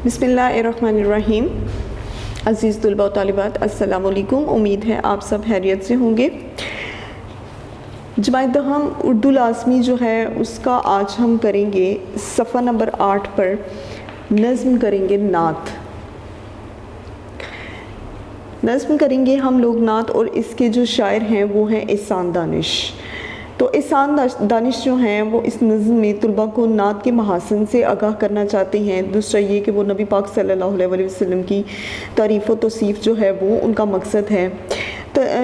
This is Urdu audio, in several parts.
بسم اللہ الرحمن الرحیم۔ عزیز طلباء و طالبات، السلام علیکم۔ امید ہے آپ سب خیریت سے ہوں گے۔ جماعت دہم اردو لازمی جو ہے اس کا آج ہم کریں گے صفحہ نمبر 8 پر نظم کریں گے نعت۔ نظم کریں گے ہم لوگ نعت، اور اس کے جو شاعر ہیں وہ ہیں احسان دانش۔ تو احسان دانش جو ہیں وہ اس نظم میں طلباء کو نعت کے محاسن سے آگاہ کرنا چاہتے ہیں۔ دوسرا یہ کہ وہ نبی پاک صلی اللہ علیہ وسلم کی تعریف و توصیف جو ہے وہ ان کا مقصد ہے۔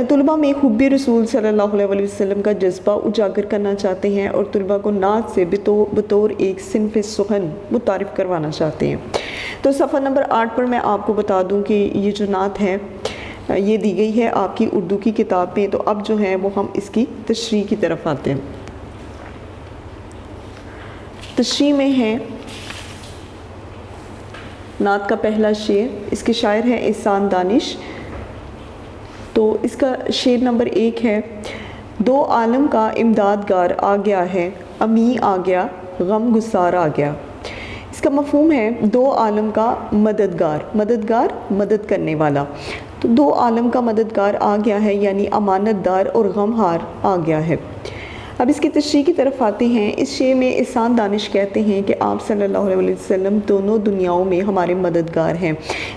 طلباء میں حب رسول صلی اللہ علیہ وسلم کا جذبہ اجاگر کرنا چاہتے ہیں، اور طلباء کو نعت سے بطور ایک صنف سخن متعارف کروانا چاہتے ہیں۔ تو صفحہ نمبر 8 پر میں آپ کو بتا دوں کہ یہ جو نعت ہے یہ دی گئی ہے آپ کی اردو کی کتاب میں۔ تو اب جو ہے وہ ہم اس کی تشریح کی طرف آتے ہیں۔ تشریح میں ہے نعت کا پہلا شعر، اس کے شاعر ہیں احسان دانش۔ تو اس کا شعر نمبر 1 ہے: دو عالم کا امدادگار آ گیا ہے، امی آ گیا، غم گسار آ گیا۔ اس کا مفہوم ہے دو عالم کا مددگار مدد کرنے والا۔ تو دو عالم کا مددگار آ گیا ہے یعنی امانت دار اور غمہار آ گیا ہے۔ اب اس کی تشریح کی طرف آتے ہیں۔ اس شعر میں احسان دانش کہتے ہیں کہ آپ صلی اللہ علیہ وسلم دونوں دنیاؤں میں ہمارے مددگار ہیں۔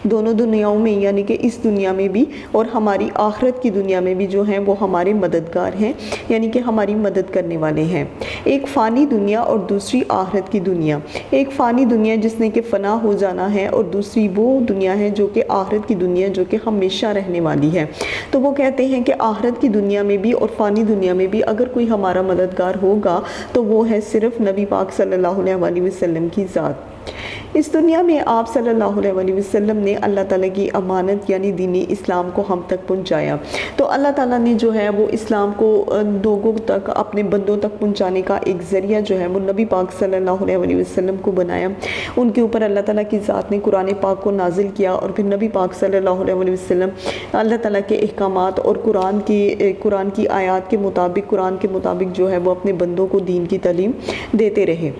دونوں دنیاؤں میں یعنی کہ اس دنیا میں بھی اور ہماری آخرت کی دنیا میں بھی جو ہیں وہ ہمارے مددگار ہیں، یعنی کہ ہماری مدد کرنے والے ہیں۔ ایک فانی دنیا اور دوسری آخرت کی دنیا۔ ایک فانی دنیا جس نے کہ فنا ہو جانا ہے، اور دوسری وہ دنیا ہے جو کہ آخرت کی دنیا جو کہ ہمیشہ رہنے والی ہے۔ تو وہ کہتے ہیں کہ آخرت کی دنیا میں بھی اور فانی دنیا میں بھی اگر کوئی ہمارا مددگار ہوگا تو وہ ہے صرف نبی پاک صلی اللہ علیہ وسلم کی ذات۔ اس دنیا میں آپ صلی اللہ علیہ وسلم نے اللہ تعالیٰ کی امانت یعنی دین اسلام کو ہم تک پہنچایا۔ تو اللہ تعالیٰ نے جو ہے وہ اسلام کو لوگوں تک، اپنے بندوں تک پہنچانے کا ایک ذریعہ جو ہے وہ نبی پاک صلی اللہ علیہ وسلم کو بنایا۔ ان کے اوپر اللہ تعالیٰ کی ذات نے قرآن پاک کو نازل کیا، اور پھر نبی پاک صلی اللہ علیہ وسلم اللہ تعالیٰ کے احکامات اور قرآن کی آیات کے مطابق، قرآن کے مطابق جو ہے وہ اپنے بندوں کو دین کی تعلیم دیتے رہے۔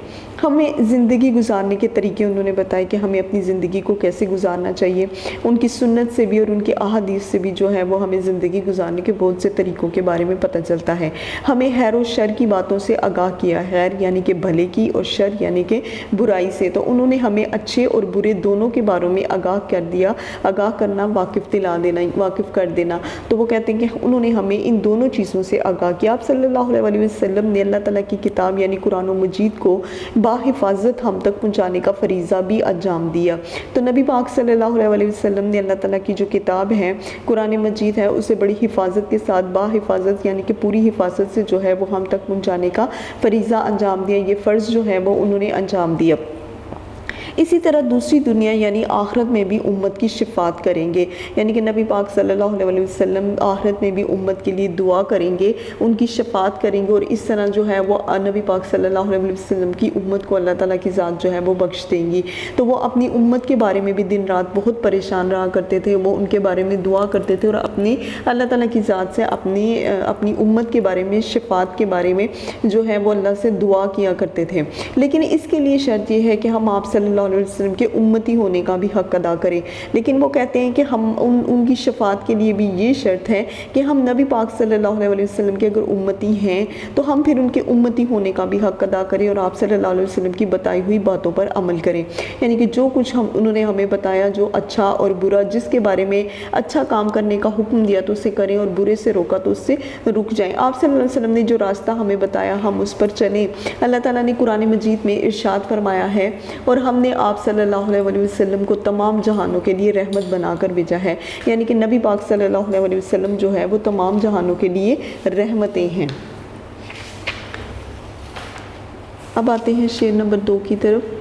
ہمیں زندگی گزارنے کے طریقے انہوں نے بتائے کہ ہمیں اپنی زندگی کو کیسے گزارنا چاہیے۔ ان کی سنت سے بھی اور ان کی احادیث سے بھی جو ہے وہ ہمیں زندگی گزارنے کے بہت سے طریقوں کے بارے میں پتہ چلتا ہے۔ ہمیں خیر و شر کی باتوں سے آگاہ کیا، خیر یعنی کہ بھلے کی اور شر یعنی کہ برائی سے۔ تو انہوں نے ہمیں اچھے اور برے دونوں کے بارے میں آگاہ کر دیا، آگاہ کرنا، واقف کر دینا۔ تو وہ کہتے ہیں کہ انہوں نے ہمیں ان دونوں چیزوں سے آگاہ کیا۔ آپ صلی اللہ علیہ وسلم نے اللہ تعالیٰ کی کتاب یعنی قرآن و مجید کو حفاظت ہم تک پہنچانے کا فریضہ بھی انجام دیا۔ تو نبی پاک صلی اللہ علیہ وسلم نے اللہ تعالیٰ کی جو کتاب ہے قرآن مجید ہے اسے بڑی حفاظت کے ساتھ، حفاظت یعنی کہ پوری حفاظت سے جو ہے وہ ہم تک پہنچانے کا فریضہ انجام دیا۔ یہ فرض جو ہے وہ انہوں نے انجام دیا۔ اسی طرح دوسری دنیا یعنی آخرت میں بھی امت کی شفاعت کریں گے، یعنی کہ نبی پاک صلی اللہ علیہ وسلم آخرت میں بھی امت کے لیے دعا کریں گے، ان کی شفاعت کریں گے، اور اس طرح جو ہے وہ نبی پاک صلی اللہ علیہ وسلم کی امت کو اللہ تعالیٰ کی ذات جو ہے وہ بخش دیں گی۔ تو وہ اپنی امت کے بارے میں بھی دن رات بہت پریشان رہا کرتے تھے، وہ ان کے بارے میں دعا کرتے تھے، اور اپنے اللہ تعالیٰ کی ذات سے اپنی امت کے بارے میں، شفاعت کے بارے میں جو ہے وہ اللہ سے دعا کیا کرتے تھے۔ لیکن اس کے لیے شرط یہ ہے کہ ہم آپ صلی اللہ علیہ وسلم کے امتی ہونے کا بھی حق ادا کریں۔ لیکن وہ کہتے ہیں کہ ہم ان کی شفاعت کے لیے بھی یہ شرط ہے کہ ہم نبی پاک صلی اللہ علیہ وسلم کے اگر امتی ہیں تو ہم پھر ان کے امتی ہونے کا بھی حق ادا کریں، اور آپ صلی اللہ علیہ وسلم کی بتائی ہوئی باتوں پر عمل کریں، یعنی کہ جو کچھ انہوں نے ہمیں بتایا، جو اچھا اور برا، جس کے بارے میں اچھا کام کرنے کا حکم دیا تو اسے کریں، اور برے سے روکا تو اس سے رک جائیں۔ آپ صلی اللہ علیہ وسلم نے جو راستہ ہمیں بتایا ہم اس پر چلیں۔ اللہ تعالیٰ نے قرآن مجید میں ارشاد فرمایا ہے، اور ہم نے آپ صلی اللہ علیہ وسلم کو تمام جہانوں کے لیے رحمت بنا کر بھیجا ہے، یعنی کہ نبی پاک صلی اللہ علیہ وسلم جو ہے وہ تمام جہانوں کے لیے رحمتیں ہیں۔ اب آتے ہیں شعر نمبر 2 کی طرف۔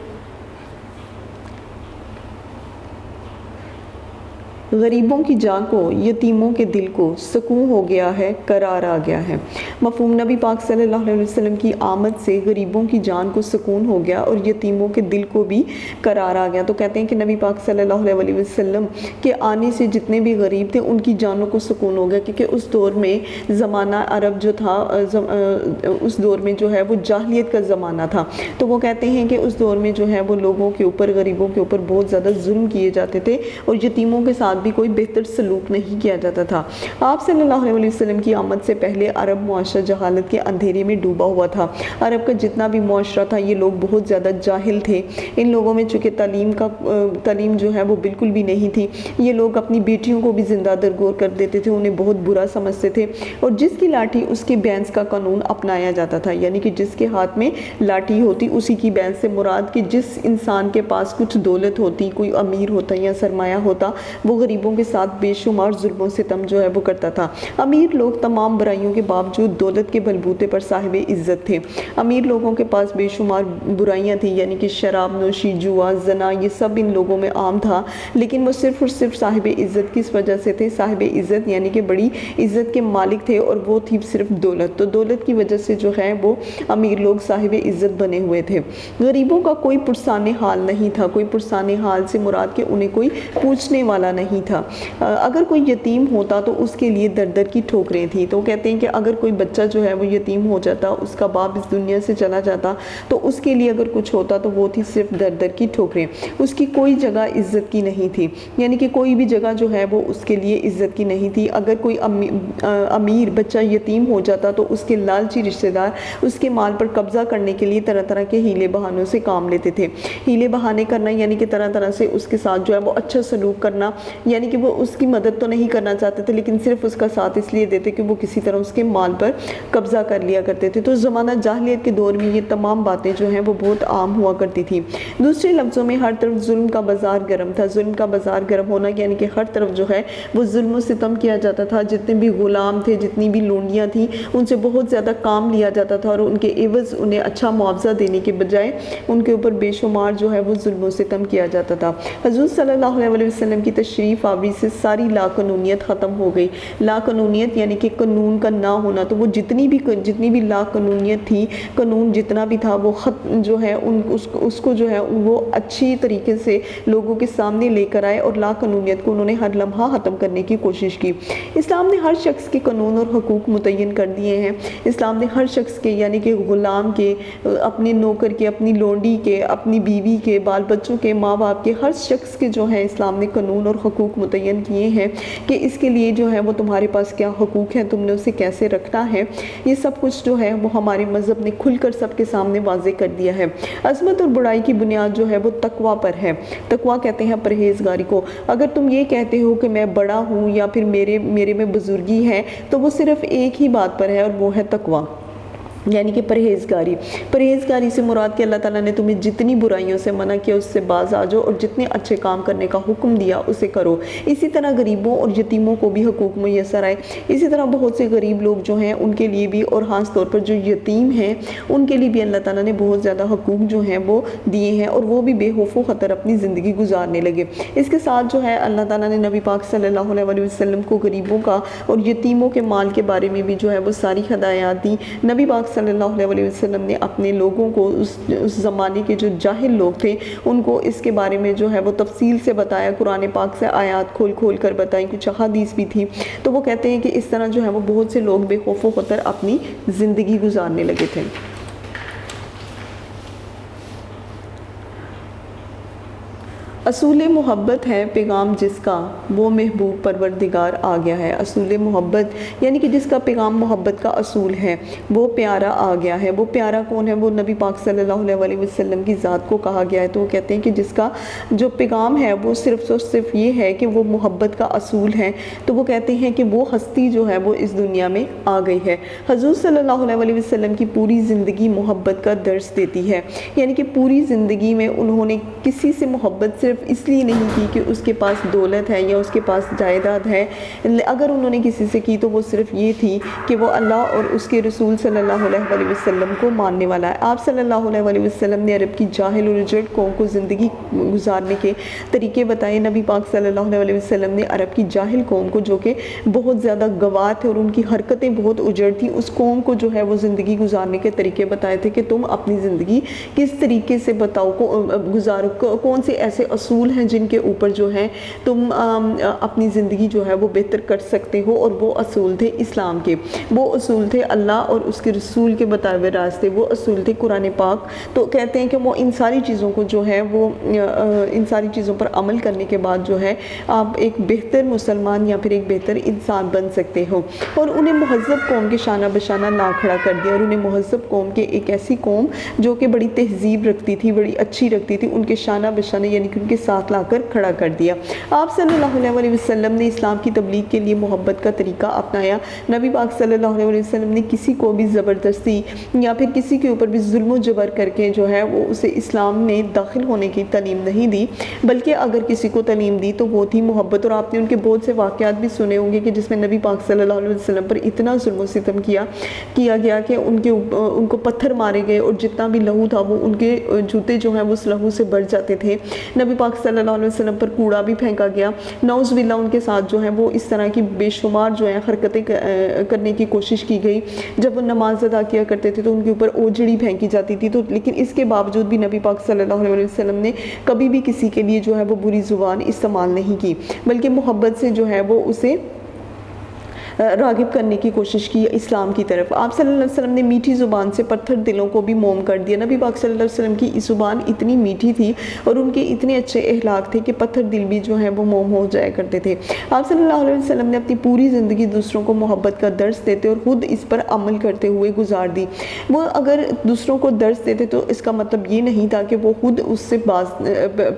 غریبوں کی جاں کو، یتیموں کے دل کو سکون ہو گیا ہے، قرار آ گیا ہے۔ مفہوم نبی پاک صلی اللہ علیہ وسلم کی آمد سے غریبوں کی جان کو سکون ہو گیا اور یتیموں کے دل کو بھی قرار آ گیا۔ تو کہتے ہیں کہ نبی پاک صلی اللہ علیہ وسلم کے آنے سے جتنے بھی غریب تھے ان کی جانوں کو سکون ہو گیا، کیونکہ اس دور میں زمانہ عرب جو تھا، اس دور میں جو ہے وہ جاہلیت کا زمانہ تھا۔ تو وہ کہتے ہیں کہ اس دور میں جو ہے وہ لوگوں کے اوپر، غریبوں کے اوپر بہت زیادہ ظلم کیے جاتے تھے اور یتیموں کے ساتھ بھی کوئی بہتر سلوک نہیں کیا جاتا تھا۔ آپ صلی اللہ علیہ وسلم کی آمد سے پہلے عرب معاشرہ جہالت کے اندھیرے میں ڈوبا ہوا تھا۔ عرب کا جتنا بھی معاشرہ تھا یہ لوگ بہت زیادہ جاہل تھے۔ ان لوگوں میں چونکہ تعلیم جو ہے وہ بالکل بھی نہیں تھی، یہ لوگ اپنی بیٹیوں کو بھی زندہ درگور کر دیتے تھے، انہیں بہت برا سمجھتے تھے، اور جس کی لاٹھی اس کے بینس کا قانون اپنایا جاتا تھا، یعنی کہ جس کے ہاتھ میں لاٹھی ہوتی اسی کی بینس سے مراد کہ جس انسان کے پاس کچھ دولت ہوتی، کوئی امیر ہوتا یا سرمایہ ہوتا، وہ غریبوں کے ساتھ بے شمار ظلم و ستم جو ہے وہ کرتا تھا۔ امیر لوگ تمام برائیوں کے باوجود دولت کے بلبوتے پر صاحب عزت تھے۔ امیر لوگوں کے پاس بے شمار برائیاں تھیں، یعنی کہ شراب نوشی، جوا، زنا، یہ سب ان لوگوں میں عام تھا، لیکن وہ صرف اور صرف صاحب عزت کس وجہ سے تھے؟ صاحب عزت یعنی کہ بڑی عزت کے مالک تھے، اور وہ تھی صرف دولت، تو دولت کی وجہ سے جو ہے وہ امیر لوگ صاحب عزت بنے ہوئے تھے۔ غریبوں کا کوئی پرسان حال نہیں تھا، کوئی پرسان حال سے مراد کہ انہیں کوئی پوچھنے والا نہیں تھا۔ اگر کوئی یتیم ہوتا تو اس کے لیے در در کی ٹھوکریں تھیں۔ تو کہتے ہیں کہ اگر کوئی بچہ جو ہے وہ یتیم ہو جاتا، اس کا باپ اس دنیا سے چلا جاتا، تو اس کے لیے اگر کچھ ہوتا تو وہ تھی صرف در در کی ٹھوکریں، اس کی کوئی جگہ عزت کی نہیں تھی، یعنی کہ کوئی بھی جگہ جو ہے وہ اس کے لیے عزت کی نہیں تھی۔ اگر کوئی امیر بچہ یتیم ہو جاتا تو اس کے لالچی رشتہ دار اس کے مال پر قبضہ کرنے کے لیے طرح طرح کے ہیلے بہانوں سے کام لیتے تھے۔ ہیلے بہانے کرنا یعنی کہ طرح طرح سے اس کے ساتھ جو ہے وہ اچھا سلوک کرنا، یعنی کہ وہ اس کی مدد تو نہیں کرنا چاہتے تھے لیکن صرف اس کا ساتھ اس لیے دیتے کہ وہ کسی طرح اس کے مال پر قبضہ کر لیا کرتے تھے۔ تو زمانہ جاہلیت کے دور میں یہ تمام باتیں جو ہیں وہ بہت عام ہوا کرتی تھی۔ دوسرے لفظوں میں ہر طرف ظلم کا بازار گرم تھا۔ ظلم کا بازار گرم ہونا یعنی کہ ہر طرف جو ہے وہ ظلم و ستم کیا جاتا تھا۔ جتنے بھی غلام تھے، جتنی بھی لونڈیاں تھیں، ان سے بہت زیادہ کام لیا جاتا تھا، اور ان کے عوض انہیں اچھا معاوضہ دینے کے بجائے ان کے اوپر بے شمار جو ہے وہ ظلم و ستم کیا جاتا تھا۔ حضور صلی اللہ علیہ وسلم کی تشریف آوری سے ساری لا قانونیت ختم ہو گئی۔ لا قانونیت یعنی کہ قانون کا نہ ہونا، تو وہ جتنی بھی لا قانونیت تھی، قانون جتنا بھی تھا وہ جو ہے اس کو جو ہے وہ اچھی طریقے سے لوگوں کے سامنے لے کر آئے، اور لا قانونیت کو انہوں نے ہر لمحہ ختم کرنے کی کوشش کی۔ اسلام نے ہر شخص کے قانون اور حقوق متعین کر دیے ہیں۔ اسلام نے ہر شخص کے، یعنی کہ غلام کے، اپنے نوکر کے، اپنی لونڈی کے، اپنی بیوی کے، بال بچوں کے، ماں باپ کے، ہر شخص کے جو ہے اسلام نے قانون اور حقوق متعین کیے ہیں کہ اس کے لیے جو ہے وہ تمہارے پاس کیا حقوق ہیں، تم نے اسے کیسے رکھنا ہے۔ یہ سب کچھ جو ہے وہ ہمارے مذہب نے کھل کر سب کے سامنے واضح کر دیا ہے۔ عظمت اور بڑائی کی بنیاد جو ہے وہ تقویٰ پر ہے۔ تقویٰ کہتے ہیں پرہیزگاری کو۔ اگر تم یہ کہتے ہو کہ میں بڑا ہوں یا پھر میرے میں بزرگی ہے، تو وہ صرف ایک ہی بات پر ہے، اور وہ ہے تقویٰ، یعنی کہ پرہیزگاری۔ پرہیزگاری سے مراد کہ اللہ تعالیٰ نے تمہیں جتنی برائیوں سے منع کیا اس سے باز آ جاؤ، اور جتنے اچھے کام کرنے کا حکم دیا اسے کرو۔ اسی طرح غریبوں اور یتیموں کو بھی حقوق میسر آئے۔ اسی طرح بہت سے غریب لوگ جو ہیں ان کے لیے بھی، اور خاص طور پر جو یتیم ہیں ان کے لیے بھی اللہ تعالیٰ نے بہت زیادہ حقوق جو ہیں وہ دیے ہیں، اور وہ بھی بے خوف و خطر اپنی زندگی گزارنے لگے۔ اس کے ساتھ جو ہے اللہ تعالیٰ نے نبی پاک صلی اللہ علیہ وسلم کو غریبوں کا اور یتیموں کے مال کے بارے میں بھی جو ہے وہ ساری ہدایات دی۔ نبی پاک صلی اللہ علیہ وسلم نے اپنے لوگوں کو، اس زمانے کے جو جاہل لوگ تھے ان کو اس کے بارے میں جو ہے وہ تفصیل سے بتایا، قرآن پاک سے آیات کھول کھول کر بتائیں، کچھ احادیث بھی تھی۔ تو وہ کہتے ہیں کہ اس طرح جو ہے وہ بہت سے لوگ بے خوف و خطر اپنی زندگی گزارنے لگے تھے۔ اصول محبت ہے پیغام جس کا، وہ محبوب پروردگار آ گیا ہے۔ اصول محبت یعنی کہ جس کا پیغام محبت کا اصول ہے، وہ پیارا آ گیا ہے۔ وہ پیارا کون ہے؟ وہ نبی پاک صلی اللہ علیہ وسلم کی ذات کو کہا گیا ہے۔ تو وہ کہتے ہیں کہ جس کا جو پیغام ہے وہ صرف اور صرف یہ ہے کہ وہ محبت کا اصول ہے، تو وہ کہتے ہیں کہ وہ ہستی جو ہے وہ اس دنیا میں آ گئی ہے۔ حضور صلی اللہ علیہ وسلم کی پوری زندگی محبت کا درس دیتی ہے، یعنی کہ پوری زندگی میں انہوں نے کسی سے محبت صرف صرف اس لیے نہیں کی کہ اس کے پاس دولت ہے یا اس کے پاس جائیداد ہے، اگر انہوں نے کسی سے کی تو وہ صرف یہ تھی کہ وہ اللہ اور اس کے رسول صلی اللہ علیہ وآلہ وسلم کو ماننے والا ہے۔ آپ صلی اللہ علیہ وآلہ وسلم نے عرب کی جاہل اور اجڑ قوم کو زندگی گزارنے کے طریقے بتائے۔ نبی پاک صلی اللہ علیہ وآلہ وسلم نے عرب کی جاہل قوم کو، جو کہ بہت زیادہ گواہ تھے اور ان کی حرکتیں بہت اجڑ تھیں، اس قوم کو جو ہے وہ زندگی گزارنے کے طریقے بتائے تھے کہ تم اپنی زندگی کس طریقے سے بتاؤ گزارو، کون سے ایسے اصول ہیں جن کے اوپر جو ہے تم اپنی زندگی جو ہے وہ بہتر کر سکتے ہو، اور وہ اصول تھے اسلام کے، وہ اصول تھے اللہ اور اس کے رسول کے بتائے ہوئے راستے، وہ اصول تھے قرآن پاک۔ تو کہتے ہیں کہ وہ ان ساری چیزوں کو جو ہے وہ ان ساری چیزوں پر عمل کرنے کے بعد جو ہے آپ ایک بہتر مسلمان یا پھر ایک بہتر انسان بن سکتے ہو، اور انہیں مہذب قوم کے شانہ بشانہ لا کھڑا کر دیا، اور انہیں مہذب قوم کے ایک ایسی قوم جو کہ بڑی تہذیب رکھتی تھی، بڑی اچھی رکھتی تھی، ان کے شانہ بشانہ یعنی کہ ان کے ساتھ لا کر کھڑا کر دیا۔ آپ صلی اللہ علیہ وآلہ وسلم نے اسلام کی تبلیغ کے لیے محبت کا طریقہ اپنایا۔ نبی پاک صلی اللہ علیہ وسلم نے کسی کو بھی زبردستی یا پھر کسی کے اوپر بھی ظلم و جبر کر کے جو ہے وہ اسے اسلام میں داخل ہونے کی تعلیم نہیں دی، بلکہ اگر کسی کو تعلیم دی تو وہ تھی محبت۔ اور آپ نے ان کے بہت سے واقعات بھی سنے ہوں گے کہ جس میں نبی پاک صلی اللہ علیہ وسلم پر اتنا ظلم و ستم کیا گیا کہ ان کو پتھر مارے گئے، اور جتنا بھی لہو تھا وہ ان کے جوتے جو ہیں وہ اس لہو سے بڑھ جاتے تھے۔ نبی پاک صلی اللہ علیہ وسلم پر کوڑا بھی پھینکا گیا، نعوذ باللہ ان کے ساتھ جو ہے وہ اس طرح کی بے شمار جو ہیں حرکتیں کرنے کی کوشش کی گئی۔ جب وہ نماز ادا کیا کرتے تھے تو ان کے اوپر اوجڑی پھینکی جاتی تھی، تو لیکن اس کے باوجود بھی نبی پاک صلی اللہ علیہ وسلم نے کبھی بھی کسی کے لیے جو ہے وہ بری زبان استعمال نہیں کی، بلکہ محبت سے جو ہے وہ اسے راغب کرنے کی کوشش کی اسلام کی طرف۔ آپ صلی اللہ علیہ وسلم نے میٹھی زبان سے پتھر دلوں کو بھی موم کر دیا۔ نبی پاک صلی اللہ علیہ وسلم کی زبان اتنی میٹھی تھی اور ان کے اتنے اچھے اخلاق تھے کہ پتھر دل بھی جو ہیں وہ موم ہو جایا کرتے تھے۔ آپ صلی اللہ علیہ وسلم نے اپنی پوری زندگی دوسروں کو محبت کا درس دیتے اور خود اس پر عمل کرتے ہوئے گزار دی۔ وہ اگر دوسروں کو درس دیتے تو اس کا مطلب یہ نہیں تھا کہ وہ خود اس سے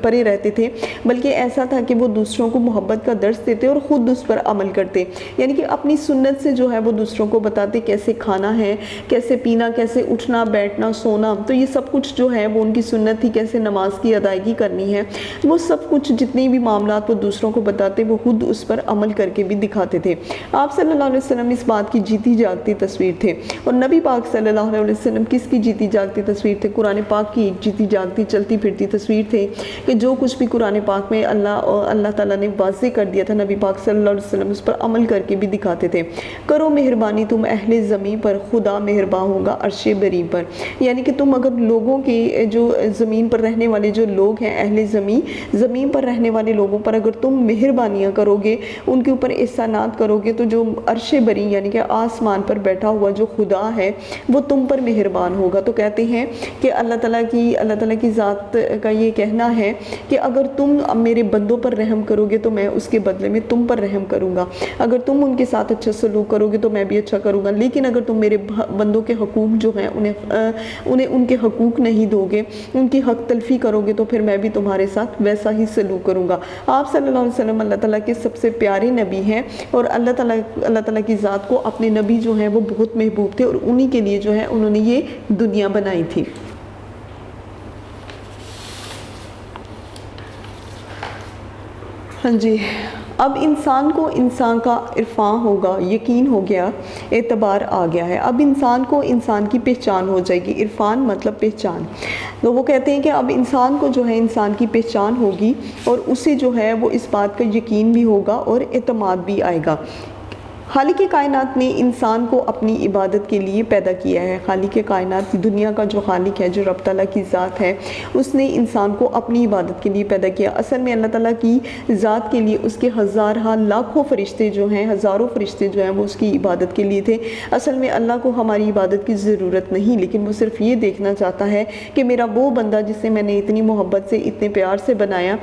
پرے رہتے تھے، بلکہ ایسا تھا کہ وہ دوسروں کو محبت کا درس دیتے اور خود اس پر عمل کرتے، یعنی کہ اپنی سنت سے جو ہے وہ دوسروں کو بتاتے کیسے کھانا ہے، کیسے پینا، کیسے اٹھنا بیٹھنا سونا، تو یہ سب کچھ جو ہے وہ ان کی سنت تھی، کیسے نماز کی ادائیگی کرنی ہے، وہ سب کچھ جتنے بھی معاملات وہ دوسروں کو بتاتے وہ خود اس پر عمل کر کے بھی دکھاتے تھے۔ آپ صلی اللہ علیہ وسلم اس بات کی جیتی جاگتی تصویر تھے، اور نبی پاک صلی اللہ علیہ وسلم کس کی جیتی جاگتی تصویر تھے؟ قرآن پاک کی ایک جیتی جاگتی چلتی پھرتی تصویر تھے کہ جو کچھ بھی قرآن پاک میں اللہ تعالیٰ نے واضح کر دیا تھا، نبی پاک صلی اللہ علیہ وسلم اس پر عمل کر کے بھی دکھاتے تھے۔ کرو مہربانی تم اہل زمین پر، خدا مہربان ہوگا عرش بری پر، یعنی کہ تم اگر لوگوں کے جو زمین پر رہنے والے جو لوگ ہیں، اہل زمین پر رہنے والے لوگوں پر اگر تم مہربانیاں کرو گے، ان کے اوپر احسانات کرو گے، تو جو عرش بری یعنی کہ آسمان پر بیٹھا ہوا جو خدا ہے وہ تم پر مہربان ہوگا۔ تو کہتے ہیں کہ اللہ تعالیٰ کی ذات کا یہ کہنا ہے کہ اگر تم میرے بندوں پر رحم کرو گے تو میں اس کے بدلے میں تم پر رحم کروں گا، اگر تم ان کے ساتھ اچھا سلوک کرو گے تو میں بھی اچھا کروں گا، لیکن اگر تم میرے بندوں کے حقوق جو ہیں انہیں ان کے حقوق نہیں دو گے، ان کی حق تلفی کرو گے، تو پھر میں بھی تمہارے ساتھ ویسا ہی سلوک کروں گا۔ آپ صلی اللہ علیہ وسلم اللہ تعالیٰ کے سب سے پیارے نبی ہیں، اور اللہ تعالیٰ کی ذات کو اپنے نبی جو ہیں وہ بہت محبوب تھے، اور انہی کے لیے جو ہے انہوں نے یہ دنیا بنائی تھی۔ ہاں جی، اب انسان کو انسان کا عرفان ہوگا، یقین ہو گیا، اعتبار آ گیا ہے۔ اب انسان کو انسان کی پہچان ہو جائے گی، عرفان مطلب پہچان۔ تو وہ کہتے ہیں کہ اب انسان کو جو ہے انسان کی پہچان ہوگی، اور اسے جو ہے وہ اس بات کا یقین بھی ہوگا اور اعتماد بھی آئے گا۔ خالق کائنات نے انسان کو اپنی عبادت کے لیے پیدا کیا ہے۔ خالق کائنات، دنیا کا جو خالق ہے، جو رب تعالیٰ کی ذات ہے، اس نے انسان کو اپنی عبادت کے لیے پیدا کیا۔ اصل میں اللہ تعالیٰ کی ذات کے لیے اس کے ہزارہ لاکھوں فرشتے جو ہیں، ہزاروں فرشتے جو ہیں وہ اس کی عبادت کے لیے تھے۔ اصل میں اللہ کو ہماری عبادت کی ضرورت نہیں، لیکن وہ صرف یہ دیکھنا چاہتا ہے کہ میرا وہ بندہ جسے میں نے اتنی محبت سے، اتنے پیار سے بنایا،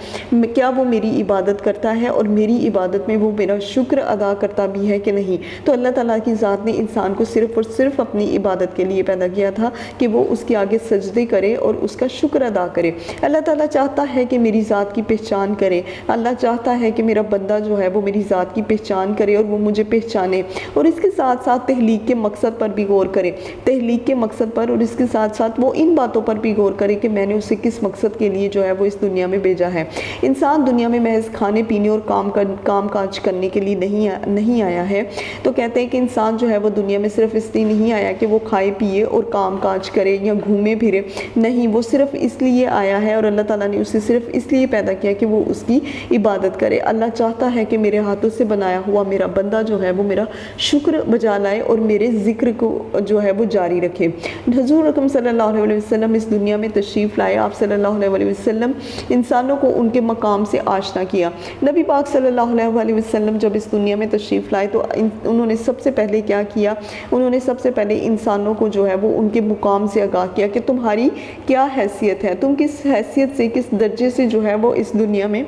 کیا وہ میری عبادت کرتا ہے، اور میری عبادت میں وہ میرا شکر ادا کرتا بھی ہے کہ کہ نہیں. تو اللہ تعالیٰ کی ذات نے انسان کو صرف اور صرف اپنی عبادت کے لیے پیدا کیا تھا کہ وہ اس کے آگے سجدے کرے اور اس کا شکر ادا کرے. اللہ تعالیٰ چاہتا ہے کہ میری ذات کی پہچان کرے. اللہ چاہتا ہے کہ میرا بندہ جو ہے وہ میری ذات کی پہچان کرے اور وہ مجھے پہچانے، اور اس کے ساتھ ساتھ تخلیق کے مقصد پر بھی غور کرے. تخلیق کے مقصد پر، اور اس کے ساتھ ساتھ وہ ان باتوں پر بھی غور کرے کہ میں نے اسے کس مقصد کے لیے جو ہے وہ اس دنیا میں بھیجا ہے. انسان دنیا میں محض کھانے پینے اور کام کاج کرنے کے لیے نہیں آیا ہے. تو کہتے ہیں کہ انسان جو ہے وہ دنیا میں صرف اس لیے نہیں آیا کہ وہ کھائے پیے اور کام کاج کرے یا گھومے پھرے. نہیں، وہ صرف اس لیے آیا ہے اور اللہ تعالیٰ نے اسے صرف اس لیے پیدا کیا کہ وہ اس کی عبادت کرے. اللہ چاہتا ہے کہ میرے ہاتھوں سے بنایا ہوا میرا بندہ جو ہے وہ میرا شکر بجا لائے اور میرے ذکر کو جو ہے وہ جاری رکھے. حضور اکرم صلی اللہ علیہ وسلم اس دنیا میں تشریف لائے. آپ صلی اللہ علیہ وسلم انسانوں کو ان کے مقام سے آشنا کیا. نبی پاک صلی اللہ علیہ وسلم جب اس دنیا میں تشریف لائے تو انہوں نے سب سے پہلے کیا کیا؟ انہوں نے سب سے پہلے انسانوں کو جو ہے وہ ان کے مقام سے آگاہ کیا کہ تمہاری کیا حیثیت ہے، تم کس حیثیت سے، کس درجے سے جو ہے وہ اس دنیا میں